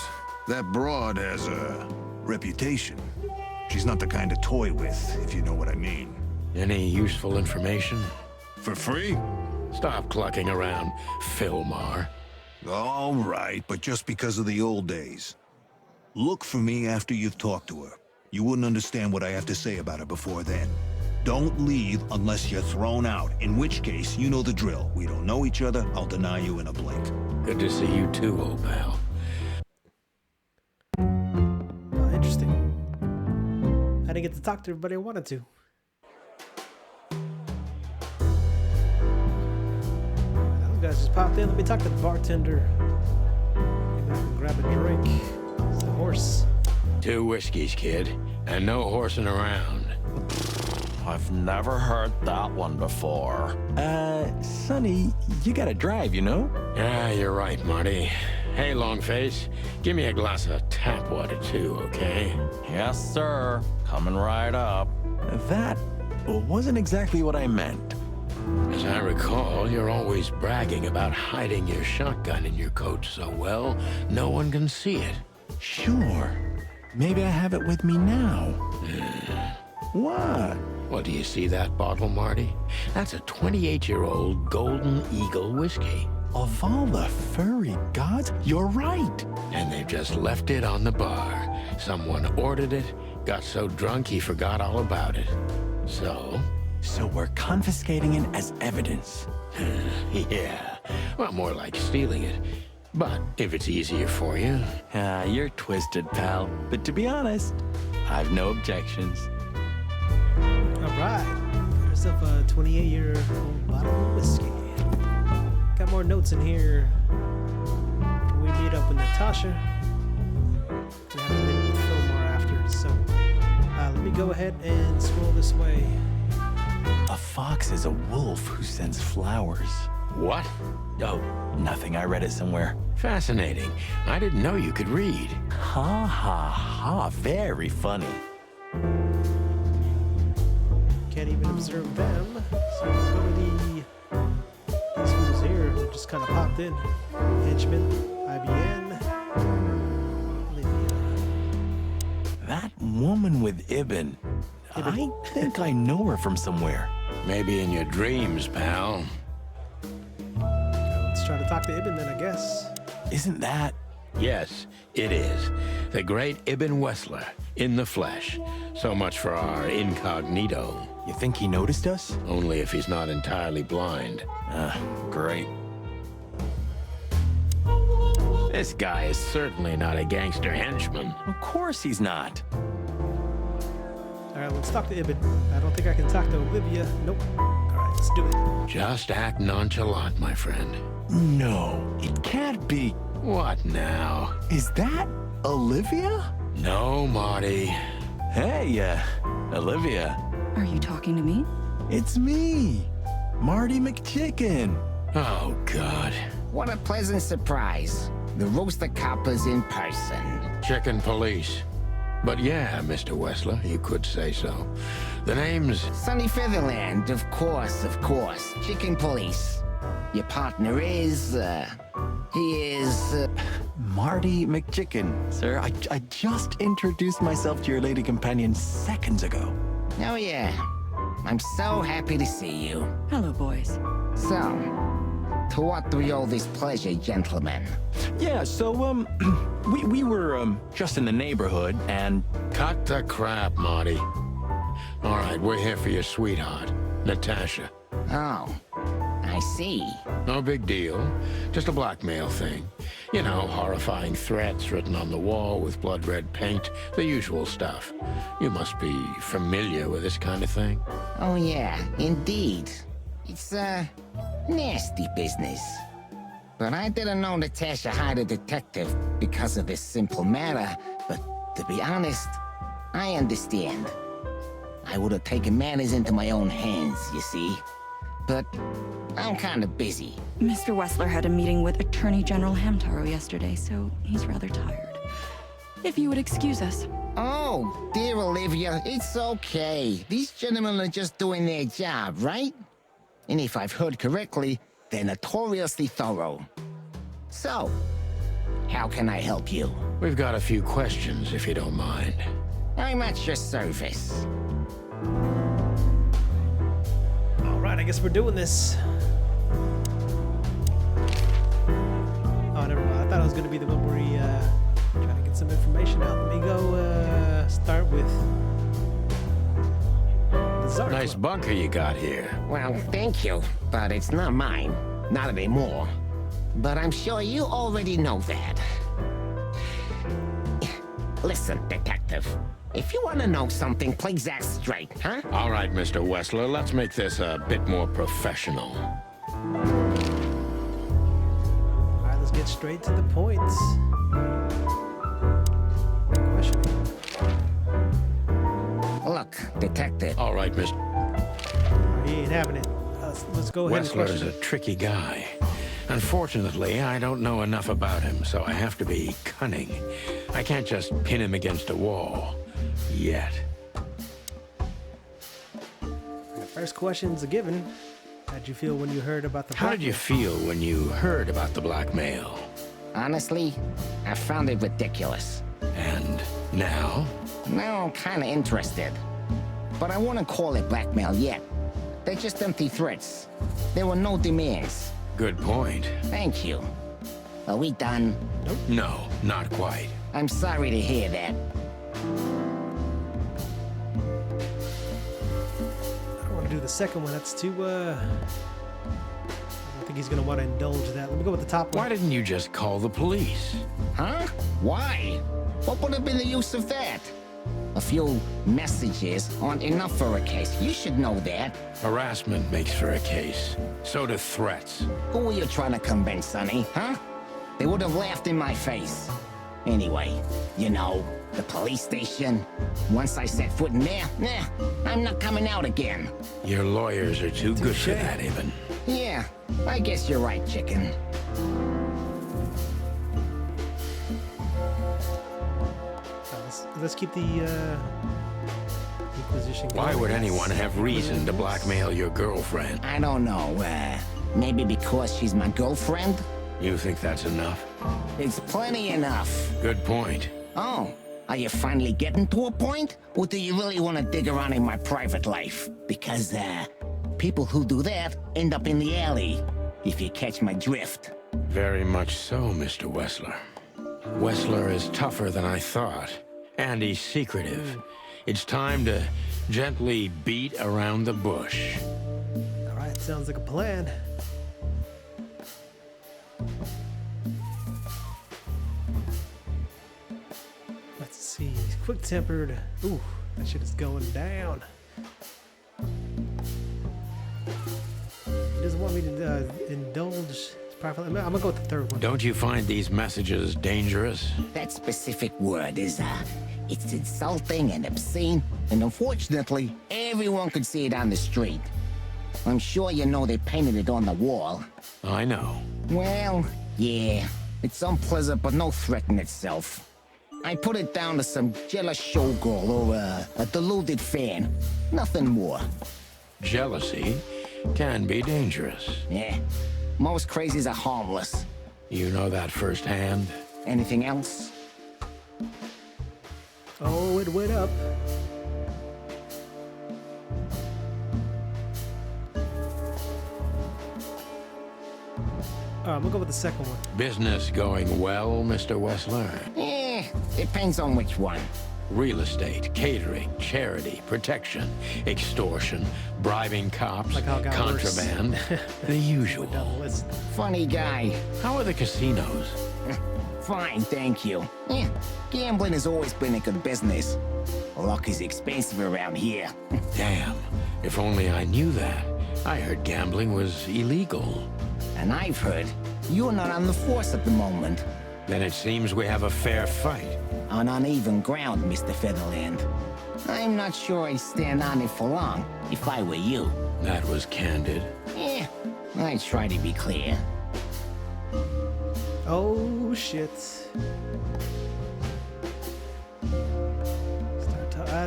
D: That broad has a reputation. She's not the kind to toy with, if you know what I mean.
B: Any useful information?
D: For free?
B: Stop clucking around, Philmar.
D: All right, but just because of the old days. Look for me after you've talked to her. You wouldn't understand what I have to say about her before then. Don't leave unless you're thrown out, in which case, you know the drill. We don't know each other, I'll deny you in a blink.
B: Good to see you too, old pal.
A: Oh, interesting. I didn't get to talk to everybody I wanted to. Well, you guys just popped in. Let me talk to the bartender. Maybe I can grab a drink. It's the horse.
B: 2 whiskeys, kid, and no horsing around.
H: I've never heard that one before. Sonny, you gotta drive, you know?
B: Yeah, you're right, Marty. Hey, Longface, give me a glass of tap water too, okay?
H: Yes, sir. Coming right up. That wasn't exactly what I meant.
B: As I recall, you're always bragging about hiding your shotgun in your coat so well, no one can see it.
H: Sure. Maybe I have it with me now. What?
B: Well, do you see that bottle, Marty? That's a 28-year-old Golden Eagle whiskey.
H: Of all the furry gods, you're right.
B: And they've just left it on the bar. Someone ordered it, got so drunk he forgot all about it. So?
H: So we're confiscating it as evidence.
B: Yeah, well, more like stealing it. But if it's easier for you.
H: You're twisted, pal. But to be honest, I've no objections.
A: All right. Got yourself a 28-year-old bottle of whiskey. Got more notes in here. We meet up with Natasha. We have a minute with Fillmore after. So let me go ahead and scroll this way.
H: A fox is a wolf who sends flowers.
B: What?
H: Oh, nothing. I read it somewhere.
B: Fascinating. I didn't know you could read.
H: Ha ha ha. Very funny.
A: Can't even observe them. So let's go to these fools here who just kind of popped in. Henchman, IBN, Lydia.
H: That woman with Ibn. I think I know her from somewhere.
B: Maybe in your dreams, pal.
A: Let's try to talk to Ibn then, I guess.
H: Isn't that?
B: Yes, it is. The great Ibn Wessler, in the flesh. So much for our incognito.
H: You think he noticed us?
B: Only if he's not entirely blind.
H: Great.
B: This guy is certainly not a gangster henchman.
H: Of course he's not.
A: All right, let's talk to Ibn. I don't think I can talk to Olivia. Nope. All right, let's do it.
B: Just act nonchalant, my friend.
H: No, it can't be.
B: What now?
H: Is that Olivia?
B: No, Marty.
H: Hey, Olivia.
E: Are you talking to me?
H: It's me, Marty McChicken.
B: Oh, God.
K: What a pleasant surprise. The Rooster Copper's in person.
B: Chicken police. But yeah, Mr. Wessler, you could say so. The name's...
K: Sunny Featherland, of course, of course. Chicken Police. Your partner is, he is,
H: Marty McChicken. Sir, I just introduced myself to your lady companion seconds ago.
K: Oh yeah. I'm so happy to see you.
E: Hello, boys.
K: So, to what do we owe this pleasure, gentlemen?
H: Yeah, so, we were, just in the neighborhood, and...
B: Cut the crap, Marty. All right, we're here for your sweetheart, Natasha.
K: Oh, I see.
B: No big deal. Just a blackmail thing. You know, horrifying threats written on the wall with blood-red paint, the usual stuff. You must be familiar with this kind of thing.
K: Oh yeah, indeed. It's, nasty business. But I didn't know Natasha hired a detective because of this simple matter, but to be honest, I understand. I would have taken matters into my own hands, you see. But I'm kind of busy.
E: Mr. Wessler had a meeting with Attorney General Hamtaro yesterday, so he's rather tired. If you would excuse us.
K: Oh, dear Olivia, it's okay. These gentlemen are just doing their job, right? And if I've heard correctly, they're notoriously thorough. So, how can I help you?
B: We've got a few questions, if you don't mind.
K: I'm at your service.
A: All right, I guess we're doing this. Oh, never mind. I thought it was going to be the one where he trying to get some information out. Let me go start with the Czar
B: Nice
A: Club.
B: bunker you got here.
K: Well, thank you, but it's not mine. Not anymore. But I'm sure you already know that. Listen, detective. If you want to know something, please act straight, huh?
B: All right, Mr. Wessler, let's make this a bit more professional.
A: All right, let's get straight to the point. Question.
K: Look, detective.
B: All right, Mr.
A: He ain't having it. Let's go ahead and
B: Wessler is
A: question
B: a
A: it.
B: tricky guy. Unfortunately, I don't know enough about him, so I have to be cunning. I can't just pin him against a wall. Yet.
A: The first question's a given. How'd you feel when you heard about the
B: How did you feel when you heard about the blackmail?
K: Honestly, I found it ridiculous.
B: And now?
K: Now I'm kind of interested. But I wouldn't call it blackmail yet. They're just empty threats. There were no demands.
B: Good point.
K: Thank you. Are we done?
B: No, not quite.
K: I'm sorry to hear that.
A: I don't want to do the second one. That's too, I don't think he's gonna want to indulge that. Let me go with the top one.
B: Why didn't you just call the police?
K: Huh? Why? What would have been the use of that? A few messages aren't enough for a case. You should know that.
B: Harassment makes for a case. So do threats.
K: Who were you trying to convince, Sonny, huh? They would have laughed in my face. Anyway, you know, the police station. Once I set foot in there, I'm not coming out again.
B: Your lawyers are too good for
A: Touche.
B: that, even.
K: Yeah, I guess you're right, chicken.
A: Let's keep the Inquisition going.
B: Why would anyone have reason to blackmail your girlfriend?
K: I don't know, maybe because she's my girlfriend?
B: You think that's enough?
K: It's plenty enough.
B: Good point.
K: Oh, are you finally getting to a point? Or do you really want to dig around in my private life? Because, people who do that end up in the alley, if you catch my drift.
B: Very much so, Mr. Wessler. Wessler is tougher than I thought. And he's secretive. It's time to gently beat around the bush.
A: All right, sounds like a plan. Let's see. Quick-tempered. Ooh, that shit is going down. He doesn't want me to indulge. I'm gonna go with the third one.
B: Don't you find these messages dangerous?
K: That specific word is, it's insulting and obscene, and unfortunately, everyone could see it on the street. I'm sure you know they painted it on the wall.
B: I know.
K: Well, yeah, it's unpleasant but no threat in itself. I put it down to some jealous showgirl or a deluded fan. Nothing more.
B: Jealousy can be dangerous.
K: Yeah, most crazies are harmless.
B: You know that firsthand?
K: Anything else?
A: Oh, it went up. I'm gonna go with the second one.
B: Business going well, Mr. Wessler?
K: Depends on which one.
B: Real estate, catering, charity, protection, extortion, bribing cops,
A: Like how it got
B: contraband, the usual.
A: Went down the list.
K: Funny guy.
B: How are the casinos?
K: Fine, thank you. Gambling has always been a good business. Luck is expensive around here.
B: Damn, if only I knew that. I heard gambling was illegal.
K: And I've heard you're not on the force at the moment.
B: Then it seems we have a fair fight.
K: On uneven ground, Mr. Featherland. I'm not sure I'd stand on it for long, if I were you.
B: That was candid.
K: I try to be clear.
A: Oh shit.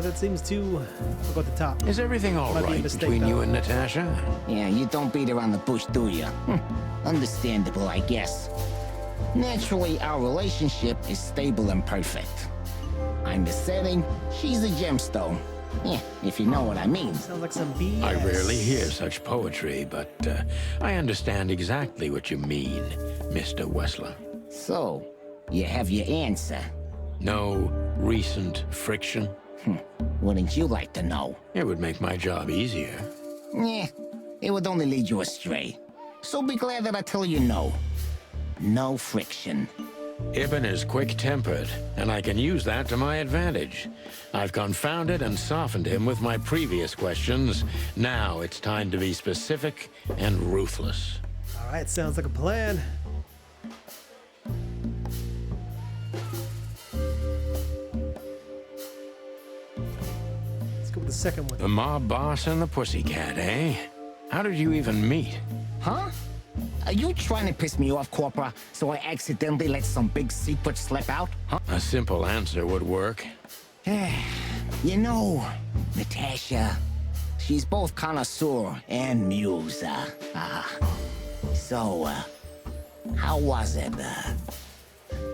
A: That seems too. I'll go at the top.
B: Is everything all
A: Might be a
B: right
A: mistake,
B: between you
A: though.
B: and Natasha?
K: Yeah, you don't beat around the bush, do you? Understandable, I guess. Naturally, our relationship is stable and perfect. I'm the setting, she's the gemstone. If you know what I mean.
A: Sounds like some BS.
B: I rarely hear such poetry, but I understand exactly what you mean, Mr. Wessler.
K: So, you have your answer.
B: No recent friction?
K: Wouldn't you like to know?
B: It would make my job easier.
K: Yeah, it would only lead you astray. So be glad that I tell you no. No friction.
B: Ibn is quick-tempered, and I can use that to my advantage. I've confounded and softened him with my previous questions. Now it's time to be specific and ruthless.
A: All right, sounds like a plan. Let's go with the second one.
B: The mob boss and the pussycat, eh? How did you even meet?
K: Huh? Are you trying to piss me off, Corpora, so I accidentally let some big secret slip out? Huh?
B: A simple answer would work.
K: You know, Natasha, she's both connoisseur and muse. So, how was it?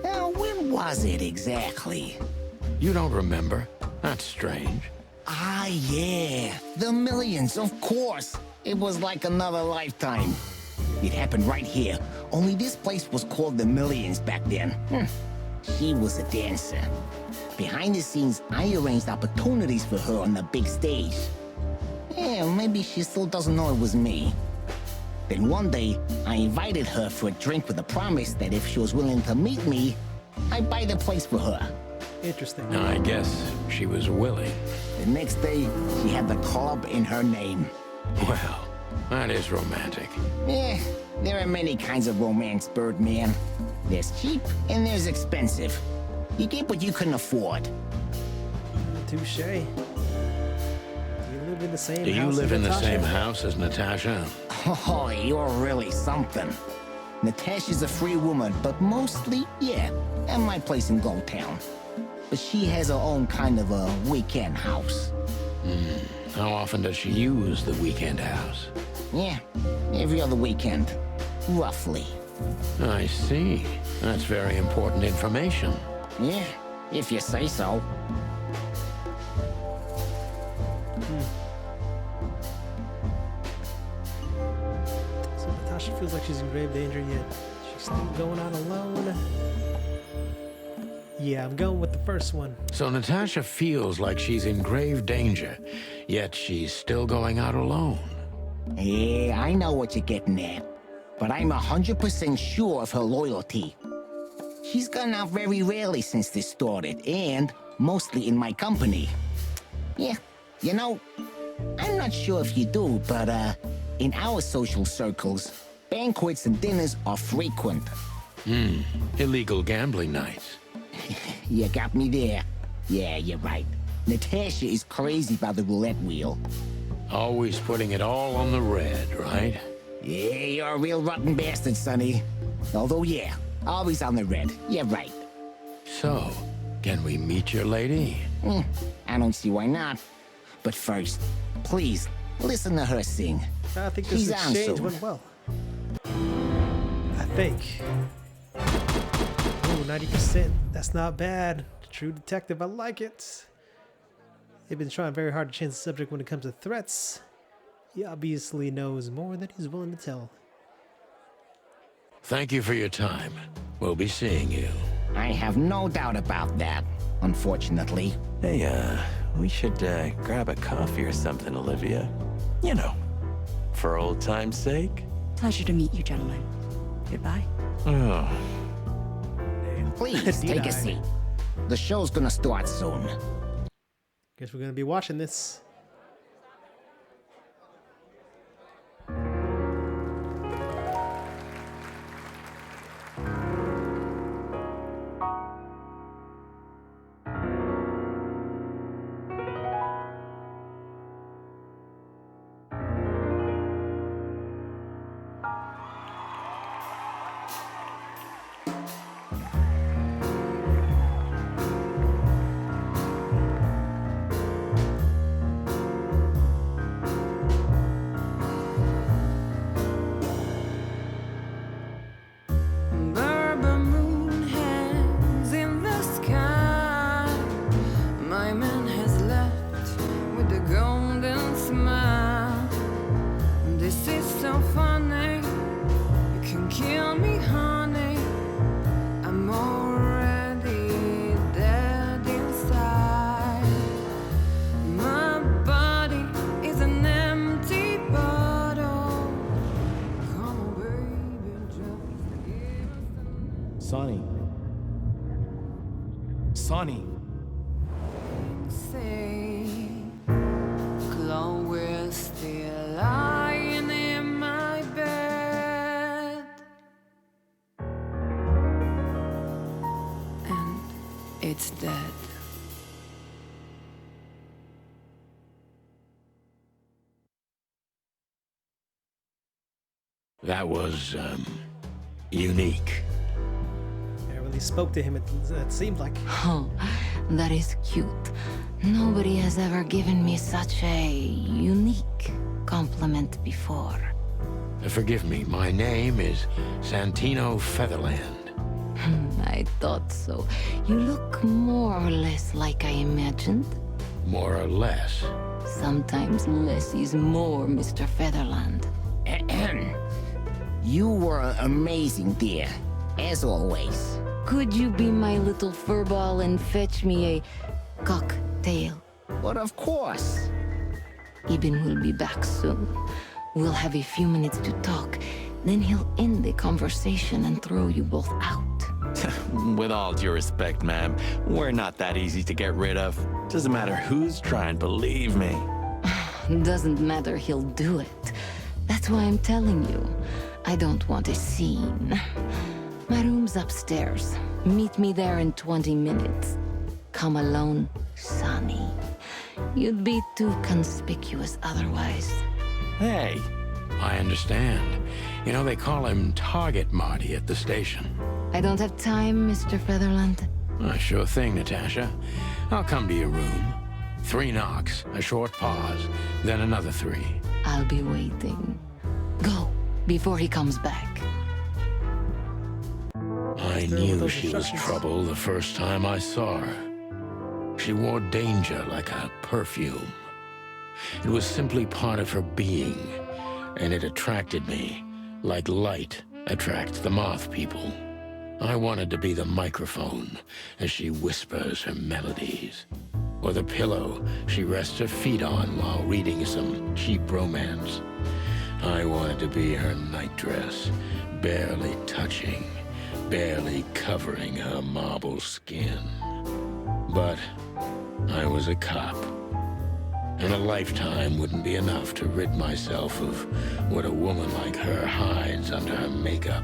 K: When was it exactly?
B: You don't remember? That's strange.
K: Ah, yeah. The millions, of course. It was like another lifetime. It happened right here. Only this place was called the Millions back then. She was a dancer. Behind the scenes, I arranged opportunities for her on the big stage. Yeah, maybe she still doesn't know it was me. Then one day, I invited her for a drink with a promise that if she was willing to meet me, I'd buy the place for her.
A: Interesting.
B: I guess she was willing.
K: The next day, she had the club in her name.
B: Well, that is romantic.
K: Yeah, there are many kinds of romance, Birdman. There's cheap and there's expensive. You get what you can afford.
A: Touche. Do you live in the same
B: Do
A: house
B: you live
A: as
B: in the
A: Natasha?
B: same house as Natasha?
K: Oh, you're really something. Natasha's a free woman, but mostly, yeah, at my place in Gold Town. But she has her own kind of a weekend house.
B: How often does she use the weekend house?
K: Yeah, every other weekend, roughly.
B: I see. That's very important information.
K: Yeah, if you say so.
A: So Natasha feels like she's in grave danger, yet she's still going out alone. Yeah, I'm going with the first one.
B: So Natasha feels like she's in grave danger, yet she's still going out alone.
K: Yeah, I know what you're getting at. But I'm 100% sure of her loyalty. She's gone out very rarely since this started, and mostly in my company. Yeah, you know, I'm not sure if you do, but in our social circles, banquets and dinners are frequent.
B: Illegal gambling nights.
K: You got me there. Yeah, you're right. Natasha is crazy about the roulette wheel.
B: Always putting it all on the red, right?
K: Yeah, you're a real rotten bastard, Sonny. Although, yeah, always on the red. You're right.
B: So, can we meet your lady?
K: I don't see why not. But first, please, listen to her sing.
A: I think this
K: She's on
A: exchange
K: soon.
A: went well. I think. Ooh, 90%. That's not bad. True detective, I like it. They've been trying very hard to change the subject when it comes to threats. He obviously knows more than he's willing to tell.
B: Thank you for your time. We'll be seeing you.
K: I have no doubt about that, unfortunately.
H: Hey, we should grab a coffee or something, Olivia. You know, for old time's sake.
L: Pleasure to meet you, gentlemen. Goodbye.
H: Oh.
K: Please, take
A: Denied.
K: a seat. The show's gonna start soon.
A: Guess we're gonna be watching this.
H: Sonny. Sonny.
M: We're still lying in my bed, and it's dead.
B: That was, unique.
A: I really spoke to him, it seemed like.
E: Oh, that is cute. Nobody has ever given me such a unique compliment before.
B: Forgive me, my name is Santino Featherland.
E: I thought so. You look more or less like I imagined.
B: More or less.
E: Sometimes less is more, Mr. Featherland.
K: You were amazing, dear. As always.
E: Could you be my little furball and fetch me a cocktail?
K: But of course.
E: Ibn will be back soon. We'll have a few minutes to talk. Then he'll end the conversation and throw you both out.
H: With all due respect, ma'am, we're not that easy to get rid of. Doesn't matter who's trying, believe me.
E: Doesn't matter, he'll do it. That's why I'm telling you. I don't want a scene. My room's upstairs. Meet me there in 20 minutes. Come alone, Sonny. You'd be too conspicuous otherwise.
H: Hey.
B: I understand. You know, they call him Target Marty at the station.
E: I don't have time, Mr. Featherland.
B: Sure thing, Natasha. I'll come to your room. 3 knocks, a short pause, then another 3.
E: I'll be waiting. Go, before he comes back.
B: I knew she was trouble the first time I saw her. She wore danger like a perfume. It was simply part of her being, and it attracted me, like light attracts the moth people. I wanted to be the microphone as she whispers her melodies, or the pillow she rests her feet on while reading some cheap romance. I wanted to be her nightdress, barely touching, barely covering her marble skin. But I was a cop, and a lifetime wouldn't be enough to rid myself of what a woman like her hides under her makeup.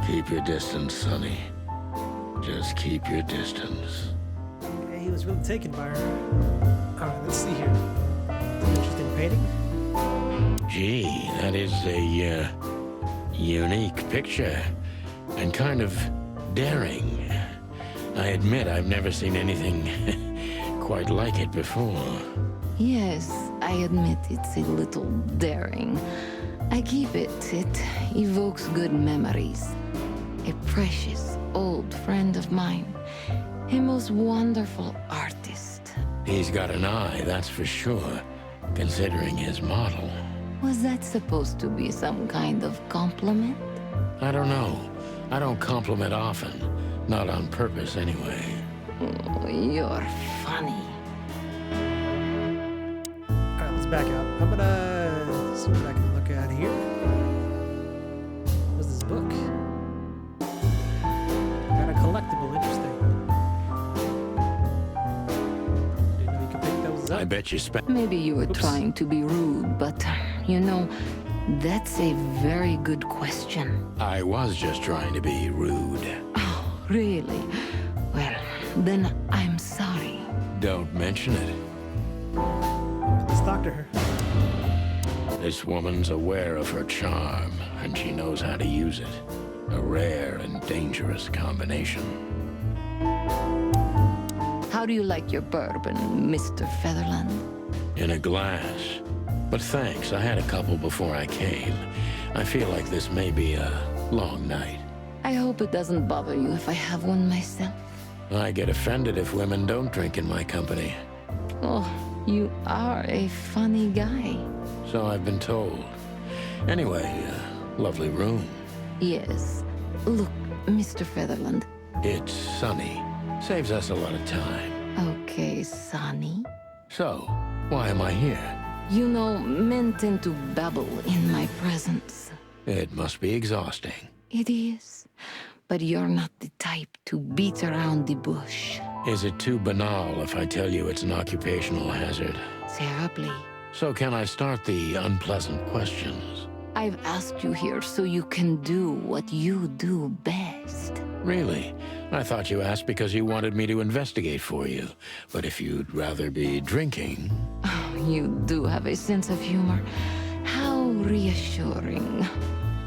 B: Keep your distance, Sonny. Just keep your distance.
A: Okay, he was really taken by her. Alright, let's see here. Interesting painting.
B: Gee, that is a, unique picture. And kind of daring. I admit I've never seen anything quite like it before.
E: Yes, I admit it's a little daring. I keep it. It evokes good memories. A precious old friend of mine. A most wonderful artist.
B: He's got an eye, that's for sure, considering his model.
E: Was that supposed to be some kind of compliment?
B: I don't know. I don't compliment often. Not on purpose, anyway.
E: Oh, you're funny.
A: Alright, let's back up. I'm gonna see what I can look at here. What's this book? Got a collectible, interesting. Didn't know you could pick those up.
B: I bet you spent...
E: Maybe you were trying to be rude, but, you know, that's a very good question.
B: I was just trying to be rude.
E: Oh, really? Well, then I'm sorry.
B: Don't mention it.
A: Let's talk to her.
B: This woman's aware of her charm, and she knows how to use it. A rare and dangerous combination.
E: How do you like your bourbon, Mr. Featherland?
B: In a glass. But thanks, I had a couple before I came. I feel like this may be a long night.
E: I hope it doesn't bother you if I have one myself.
B: I get offended if women don't drink in my company.
E: Oh, you are a funny guy.
B: So I've been told. Anyway, lovely room.
E: Yes. Look, Mr. Featherland.
B: It's sunny. Saves us a lot of time.
E: Okay, Sonny.
B: So, why am I here?
E: You know, men tend to babble in my presence.
B: It must be exhausting.
E: It is. but you're not the type to beat around the bush.
B: Is it too banal if I tell you it's an occupational hazard?
E: Terribly.
B: So can I start the unpleasant questions?
E: I've asked you here so you can do what you do best.
B: Really? I thought you asked because you wanted me to investigate for you. But if you'd rather be drinking...
E: You do have a sense of humor. How reassuring.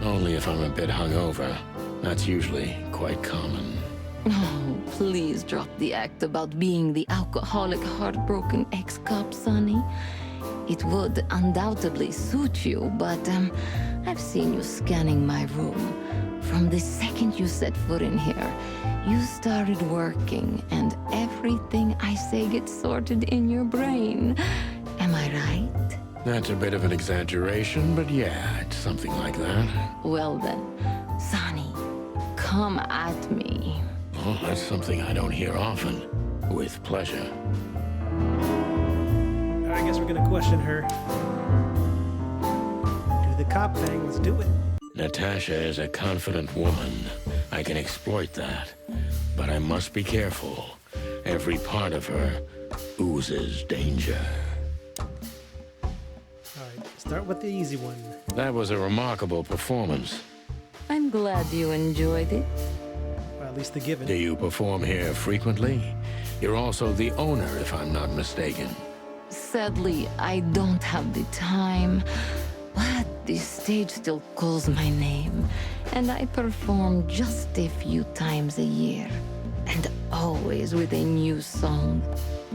B: Only if I'm a bit hungover. That's usually quite common.
E: Oh, please drop the act about being the alcoholic, heartbroken ex-cop, Sonny. It would undoubtedly suit you, but I've seen you scanning my room. From the second you set foot in here, you started working, and everything I say gets sorted in your brain. Am I right?
B: That's a bit of an exaggeration, but yeah, it's something like that.
E: Well then, Sonny, come at me.
B: Oh, that's something I don't hear often. With pleasure.
A: I guess we're gonna question her. Do the cop thing, let's do it.
B: Natasha is a confident woman. I can exploit that. But I must be careful. Every part of her oozes danger.
A: Alright, start with the easy one.
B: That was a remarkable performance.
E: I'm glad you enjoyed it.
A: Or at least the given.
B: Do you perform here frequently? You're also the owner, if I'm not mistaken.
E: Sadly, I don't have the time, but the stage still calls my name, and I perform just a few times a year, and always with a new song.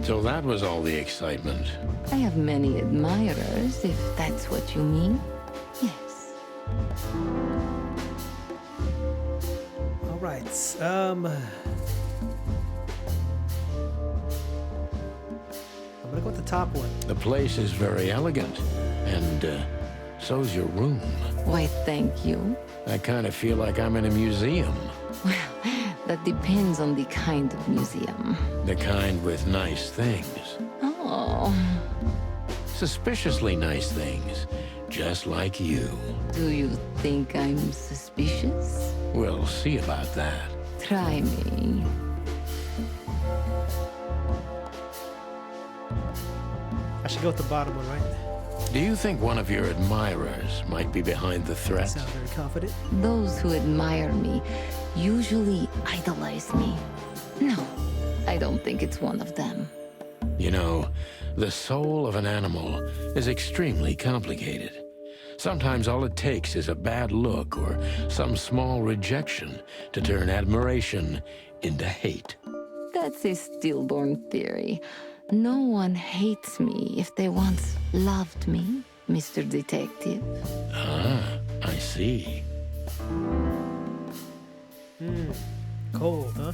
B: So that was all the excitement.
E: I have many admirers, if that's what you mean. Yes.
A: All right. I'm gonna go with the top one.
B: The place is very elegant, and so's your room.
E: Why, thank you.
B: I kind of feel like I'm in a museum.
E: Well, that depends on the kind of museum.
B: The kind with nice things.
E: Oh.
B: Suspiciously nice things, just like you.
E: Do you think I'm suspicious?
B: We'll see about that.
E: Try me.
A: I should go with the bottom one, right?
B: Do you think one of your admirers might be behind the threat?
A: Sound very confident.
E: Those who admire me usually idolize me. No, I don't think it's one of them.
B: You know, the soul of an animal is extremely complicated. Sometimes all it takes is a bad look or some small rejection to turn admiration into hate.
E: That's a stillborn theory. No one hates me if they once loved me, Mr. Detective.
B: Ah, I see.
A: Cold, huh?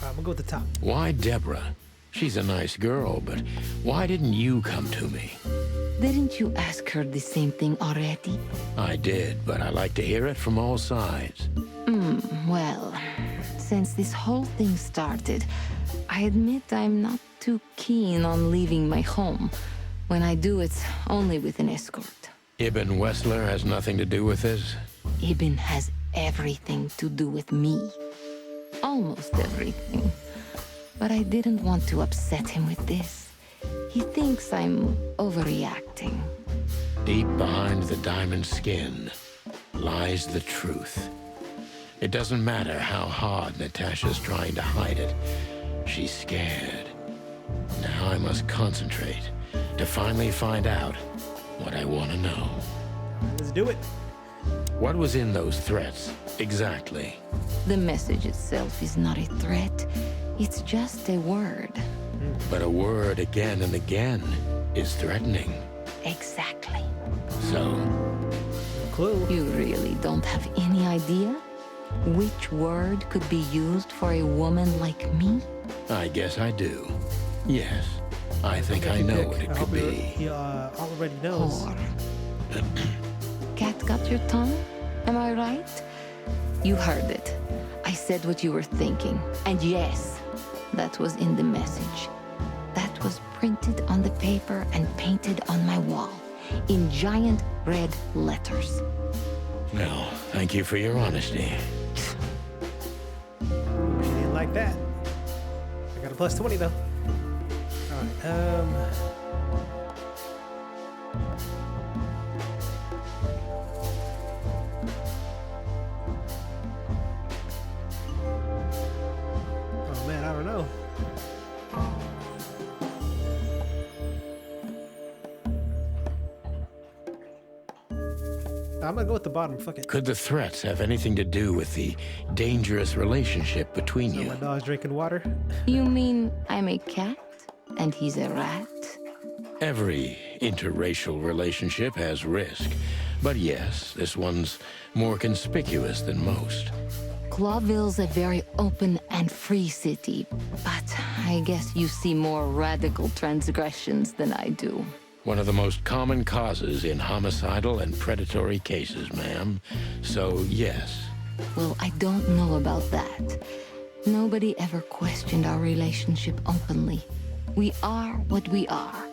A: I'm gonna go with the top.
B: Why Deborah? She's a nice girl, but why didn't you come to me?
E: Didn't you ask her the same thing already?
B: I did, but I like to hear it from all sides.
E: Well, since this whole thing started, I admit I'm not too keen on leaving my home. When I do, it's only with an escort.
B: Ibn Wessler has nothing to do with this?
E: Ibn has everything to do with me. Almost everything. But I didn't want to upset him with this. He thinks I'm overreacting.
B: Deep behind the diamond skin lies the truth. It doesn't matter how hard Natasha's trying to hide it. She's scared. Now I must concentrate to finally find out what I want to know.
A: Let's do it.
B: What was in those threats, exactly?
E: The message itself is not a threat. It's just a word.
B: But a word again and again is threatening.
E: Exactly.
B: So,
A: Clue.
E: You really don't have any idea which word could be used for a woman like me?
B: I guess I do. Yes, I think I know what it could be.
A: He already knows.
E: Whore. Cat got your tongue? Am I right? You heard it. I said what you were thinking. And yes, that was in the message. That was printed on the paper and painted on my wall. in giant red letters.
B: Well, thank you for your honesty.
A: She didn't like that. I got a plus 20 though. Alright, oh man, I don't know. I'm gonna go with the bottom. Fuck it.
B: Could the threats have anything to do with the dangerous relationship between you?
A: My dog's drinking water.
E: You mean I'm a cat and he's a rat?
B: Every interracial relationship has risk. But yes, this one's more conspicuous than most.
E: Clawville's a very open and free city, but I guess you see more radical transgressions than I do.
B: One of the most common causes in homicidal and predatory cases, ma'am. So, yes.
E: Well, I don't know about that. Nobody ever questioned our relationship openly. We are what we are.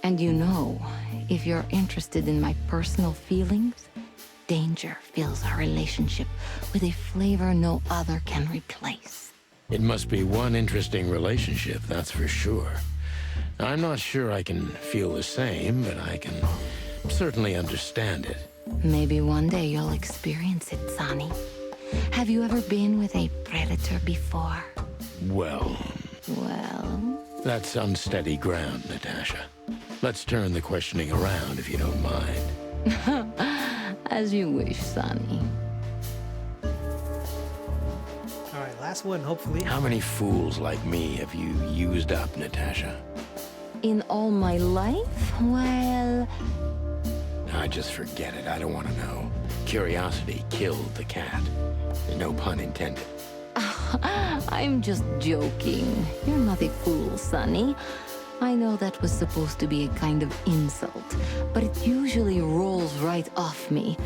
E: And you know, if you're interested in my personal feelings, danger fills our relationship with a flavor no other can replace.
B: It must be one interesting relationship, that's for sure. I'm not sure I can feel the same, but I can certainly understand it.
E: Maybe one day you'll experience it, Sonny. Have you ever been with a predator before?
B: Well,
E: That's
B: unsteady ground, Natasha. Let's turn the questioning around, if you don't mind.
E: As you wish, Sonny.
A: Alright, last one, hopefully.
B: How many fools like me have you used up, Natasha?
E: In all my life? Well...
B: I just forget it. I don't want to know. Curiosity killed the cat. No pun intended.
E: I'm just joking. You're not a fool, Sonny. I know that was supposed to be a kind of insult, but it usually rolls right off me.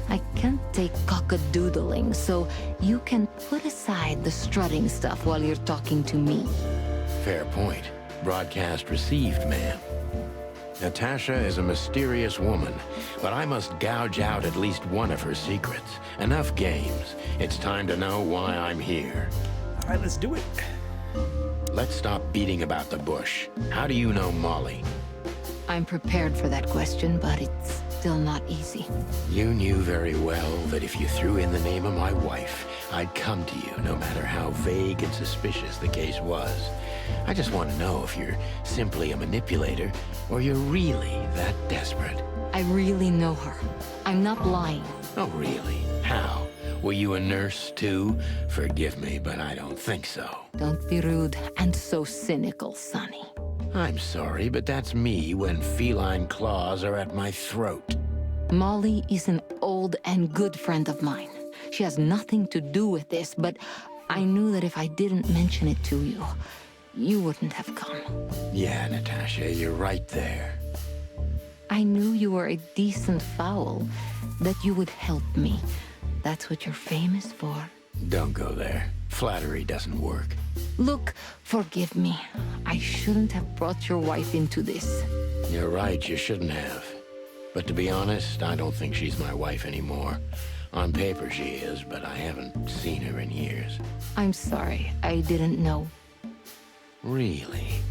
E: I can't take cock-a-doodling, so you can put aside the strutting stuff while you're talking to me.
B: Fair point. Broadcast received, ma'am. Natasha is a mysterious woman, but I must gouge out at least one of her secrets. Enough games. It's time to know why I'm here.
A: Alright, let's do it.
B: Let's stop beating about the bush. How do you know Molly?
E: I'm prepared for that question, but it's still not easy.
B: You knew very well that if you threw in the name of my wife, I'd come to you, no matter how vague and suspicious the case was. I just want to know if you're simply a manipulator, or you're really that desperate.
E: I really know her. I'm not lying.
B: Oh, really? How? Were you a nurse, too? Forgive me, but I don't think so.
E: Don't be rude and so cynical, Sonny.
B: I'm sorry, but that's me when feline claws are at my throat.
E: Molly is an old and good friend of mine. She has nothing to do with this, but I knew that if I didn't mention it to you, you wouldn't have come.
B: Yeah, Natasha, you're right there.
E: I knew you were a decent fowl, that you would help me. That's what you're famous for.
B: Don't go there. Flattery doesn't work.
E: Look, forgive me. I shouldn't have brought your wife into this.
B: You're right, you shouldn't have. But to be honest, I don't think she's my wife anymore. On paper she is, but I haven't seen her in years.
E: I'm sorry, I didn't know.
B: Really?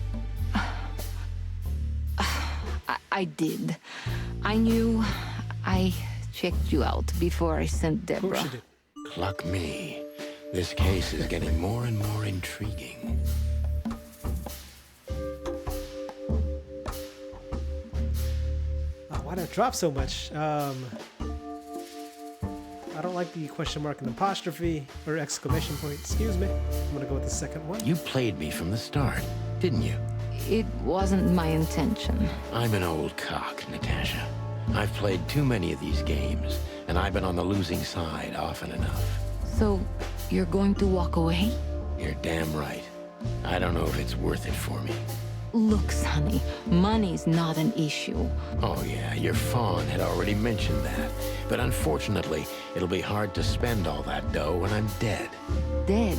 E: I did. I knew. I checked you out before I sent Deborah.
B: Cluck me. This case is getting more and more intriguing.
A: Why did it drop so much? I don't like the question mark and apostrophe or exclamation point. Excuse me. I'm gonna go with the second one.
B: You played me from the start, didn't you?
E: It wasn't my intention.
B: I'm an old cock, Natasha. I've played too many of these games, and I've been on the losing side often enough.
E: So, you're going to walk away?
B: You're damn right. I don't know if it's worth it for me.
E: Look, Sonny, money's not an issue.
B: Oh yeah, your fawn had already mentioned that. But unfortunately, it'll be hard to spend all that dough when I'm dead.
E: Dead?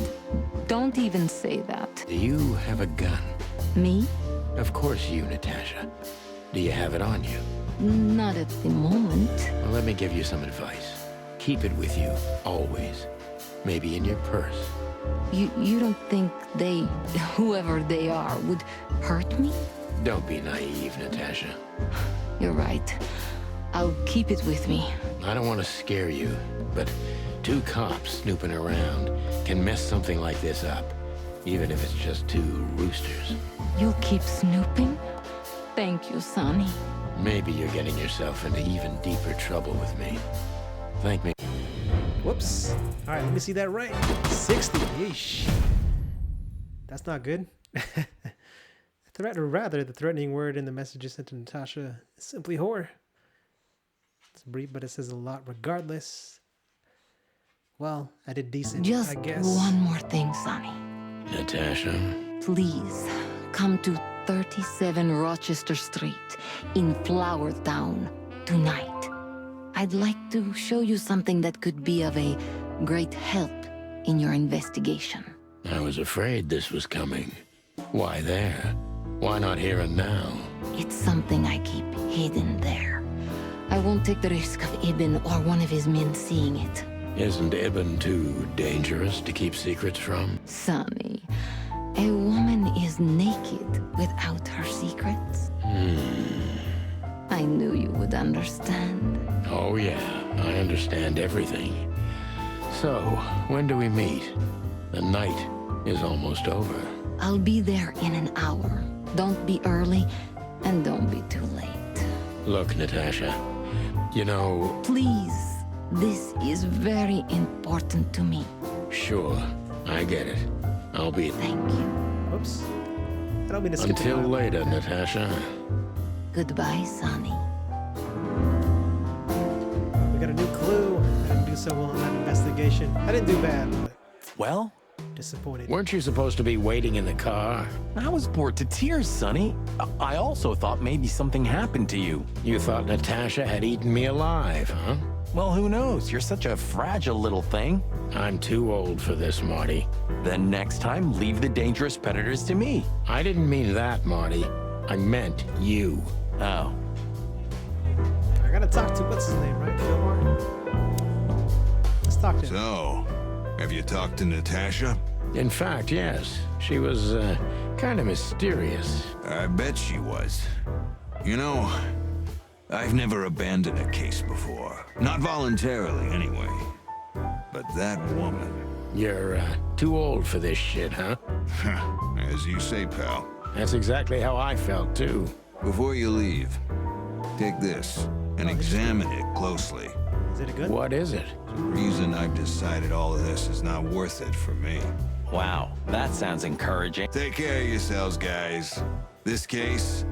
E: Don't even say that.
B: Do you have a gun?
E: Me?
B: Of course you, Natasha. Do you have it on you?
E: not at the moment.
B: Well, let me give you some advice. Keep it with you, always. Maybe in your purse.
E: You don't think they, whoever they are, would hurt me?
B: Don't be naive, Natasha.
E: You're right. I'll keep it with me.
B: I don't want to scare you, but 2 cops snooping around can mess something like this up, even if it's just 2 roosters.
E: You'll keep snooping? Thank you, Sonny.
B: Maybe you're getting yourself into even deeper trouble with me. Thank me.
A: Whoops. All right, let me see that right. 60. Yeesh. That's not good. Or rather, the threatening word in the messages sent to Natasha is simply whore. It's brief, but it says a lot regardless. Well, I did decent,
E: Just
A: I guess.
E: one more thing, Sonny.
B: Natasha?
E: Please, come to 37 Rochester Street in Flower Town tonight. I'd like to show you something that could be of a great help in your investigation.
B: I was afraid this was coming. Why there? Why not here and now?
E: It's something I keep hidden there. I won't take the risk of Ibn or one of his men seeing it.
B: Isn't Ibn too dangerous to keep secrets from?
E: Sonny, a woman is naked without her secrets. I knew you would understand.
B: Oh yeah, I understand everything. So, when do we meet? The night is almost over.
E: I'll be there in an hour. Don't be early, and don't be too late.
B: Look, Natasha, you know...
E: Please, this is very important to me.
B: Sure, I get it. I'll be...
E: Thank you.
A: Whoops. I don't mean to skip
B: Until
A: the line.
B: later, Natasha.
E: Goodbye, Sonny.
A: We got a new clue. I didn't do so well in that investigation. I didn't do bad, but
H: Well,
A: disappointed.
B: Weren't you supposed to be waiting in the car?
H: I was bored to tears, Sonny. I also thought maybe something happened to you.
B: You thought Natasha had eaten me alive, huh?
H: Well, who knows? You're such a fragile little thing.
B: I'm too old for this, Marty.
H: Then next time, leave the dangerous predators to me.
B: I didn't mean that, Marty. I meant you.
H: Oh.
A: I gotta talk to, what's his name, right? Fillmore? Let's talk to him.
D: So, have you talked to Natasha?
B: In fact, yes. She was, kind of mysterious.
D: I bet she was. You know, I've never abandoned a case before. Not voluntarily, anyway. But that woman...
B: You're, too old for this shit, huh?
D: As you say, pal.
B: That's exactly how I felt, too.
D: Before you leave, take this and examine it closely.
A: Is it a good?
B: What is it?
D: The reason I've decided all of this is not worth it for me.
H: Wow, that sounds encouraging.
D: Take care of yourselves, guys. This case,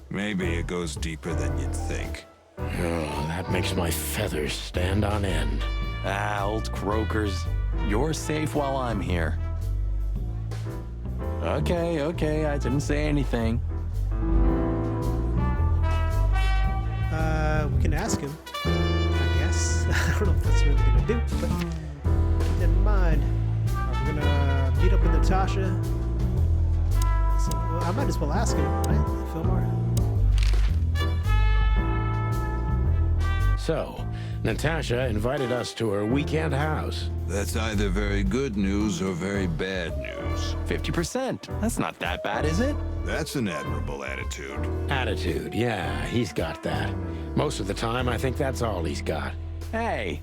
D: maybe it goes deeper than you'd think.
B: Oh, that makes my feathers stand on end.
H: Ah, old croakers. You're safe while I'm here. Okay, I didn't say anything.
A: We can ask him, I guess. I don't know if that's really gonna do, but keep in mind. We're gonna meet up with Natasha. So I might as well ask him, right, Fillmore?
B: So, Natasha invited us to her weekend house.
D: That's either very good news or very bad news.
H: 50%. That's not that bad, is it?
D: That's an admirable attitude.
B: Attitude, yeah, he's got that. Most of the time, I think that's all he's got.
H: Hey.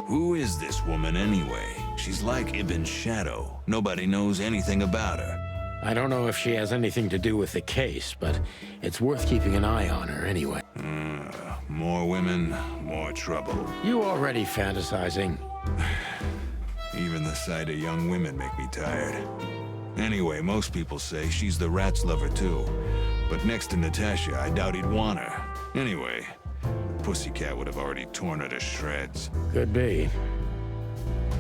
D: Who is this woman anyway? She's like Ibn's shadow. Nobody knows anything about her.
B: I don't know if she has anything to do with the case, but it's worth keeping an eye on her anyway.
D: More women, more trouble.
B: You already fantasizing.
D: Even the sight of young women make me tired. Anyway, most people say she's the rat's lover too. But next to Natasha, I doubt he'd want her. Anyway, Pussycat would have already torn her to shreds.
B: Could be.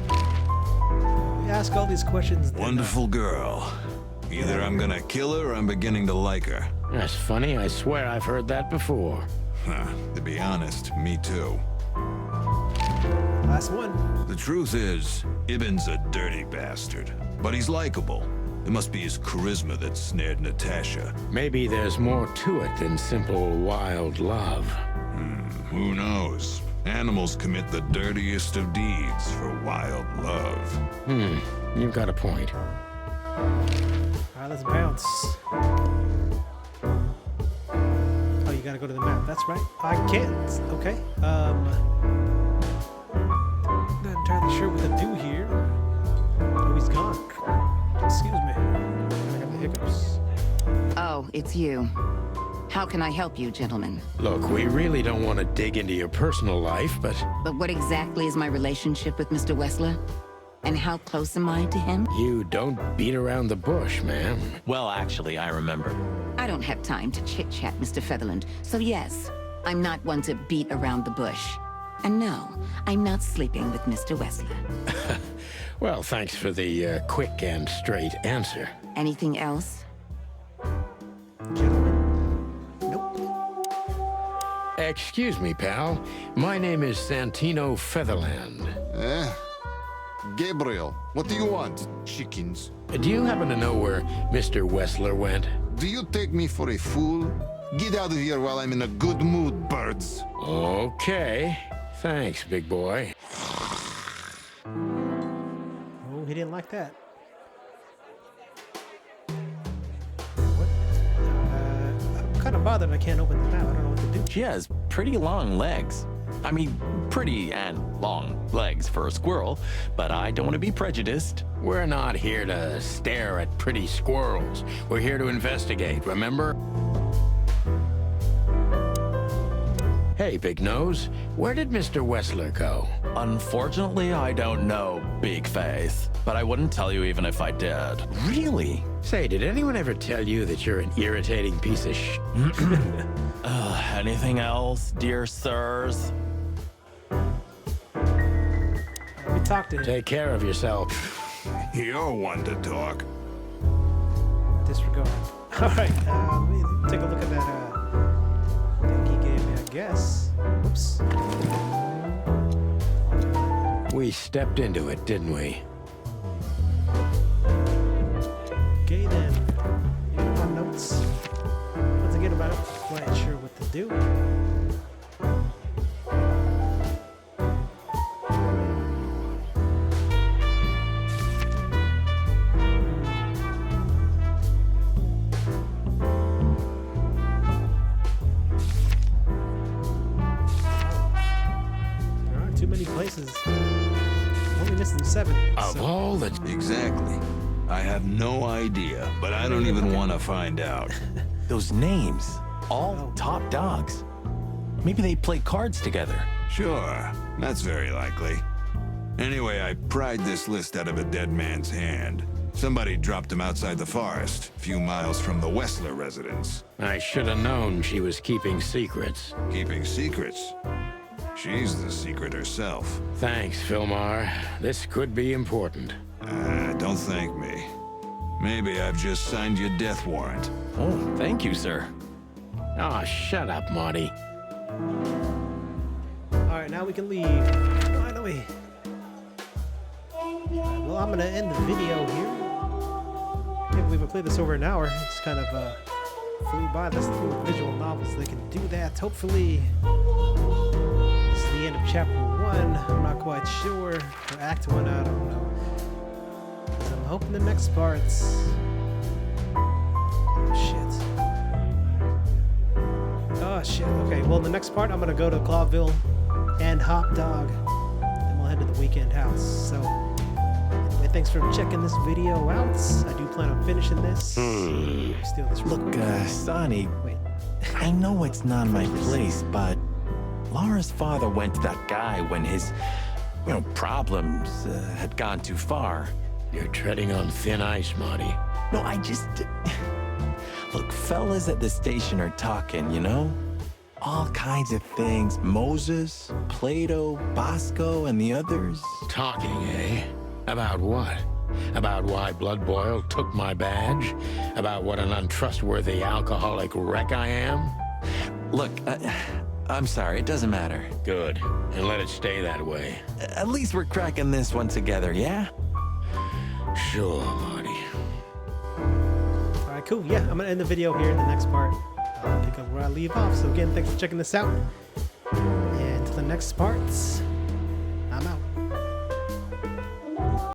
A: We ask all these questions.
D: Wonderful girl. Either I'm gonna kill her or I'm beginning to like her.
B: That's funny, I swear I've heard that before.
D: To be honest, me too.
A: Last one.
D: The truth is, Ibn's a dirty bastard, but he's likable. It must be his charisma that snared Natasha.
B: Maybe there's more to it than simple wild love.
D: Who knows? Animals commit the dirtiest of deeds for wild love.
B: You've got a point.
A: Alright, let's bounce. Oh, you gotta go to the map. That's right. I can't. Okay. Not entirely sure what to do here. Oh, he's gone. Excuse me. I got the hiccups.
N: Oh, it's you. How can I help you, gentlemen?
B: Look, we really don't want to dig into your personal life, but
N: But what exactly is my relationship with Mr. Wessler? And how close am I to him?
B: you don't beat around the bush, ma'am.
H: Well, actually, I remember.
N: I don't have time to chit-chat, Mr. Featherland. So yes, I'm not one to beat around the bush. And no, I'm not sleeping with Mr. Wessler.
B: Well, thanks for the quick and straight answer.
N: Anything else?
A: Nope.
B: Excuse me, pal. My name is Santino Featherland.
G: Gabriel, what do you want, chickens?
B: Do you happen to know where Mr. Wessler went?
G: Do you take me for a fool? Get out of here while I'm in a good mood, birds.
B: Okay. Thanks, big boy.
A: Oh, he didn't like that. What? I'm kind of bothered I can't open the map. I don't know what to do.
H: She has pretty long legs. I mean, pretty and long legs for a squirrel, but I don't want to be prejudiced.
B: We're not here to stare at pretty squirrels. We're here to investigate, remember? Hey, Big Nose, where did Mr. Wessler go?
H: Unfortunately, I don't know, Big Face, but I wouldn't tell you even if I did. Really?
B: Say, did anyone ever tell you that you're an irritating piece of sh...
H: Anything else, dear sirs?
A: We talked to him.
B: Take care of yourself.
D: You're one to talk.
A: Disregard. Alright, let me take a look at that thing he gave me, I guess. Oops.
B: We stepped into it, didn't we?
A: Okay then. Here are my notes. Once again, I'm not quite sure what to do. There aren't too many places. I'm only missing 7.
B: Of
A: so-
B: all the...
D: Exactly. I have no idea, but I don't even want to find out.
H: Those names, all top dogs. Maybe they play cards together.
D: Sure, that's very likely. Anyway, I pried this list out of a dead man's hand. Somebody dropped him outside the forest, a few miles from the Wessler residence.
B: I should have known she was keeping secrets.
D: Keeping secrets? She's the secret herself.
B: Thanks, Filmar. This could be important.
D: Don't thank me. Maybe I've just signed your death warrant.
H: Oh, thank you, sir.
B: Oh, shut up, Marty.
A: Alright, now we can leave. Finally. Well, I'm gonna end the video here. Can't believe I played this over an hour. It's kind of flew by. That's through visual novels. They can do that. Hopefully, this is the end of chapter 1. I'm not quite sure. Or act 1, I don't know. 'Cause I'm hoping the next part's... Shit. Oh, shit. Okay, well, the next part, I'm gonna go to Clawville and Hop Dog. Then we'll head to the weekend house. So, anyway, thanks for checking this video out. I do plan on finishing this. Steal this real
H: Look,
A: quick.
H: Sonny,
A: Wait.
H: I know it's not my place, but Laura's father went to that guy when his, problems had gone too far.
B: You're treading on thin ice, Marty.
H: No, I just... Look, fellas at the station are talking, All kinds of things. Moses, Plato, Bosco, and the others.
B: Talking, eh? About what? About why Blood Boil took my badge? About what an untrustworthy alcoholic wreck I am?
H: Look, I'm sorry, it doesn't matter.
B: Good. And let it stay that way.
H: At least we're cracking this one together, yeah?
B: Sure, Marty.
A: cool. Yeah, I'm gonna end the video here in the next part. I'll pick up where I leave off. So again, thanks for checking this out. And to the next parts, I'm out.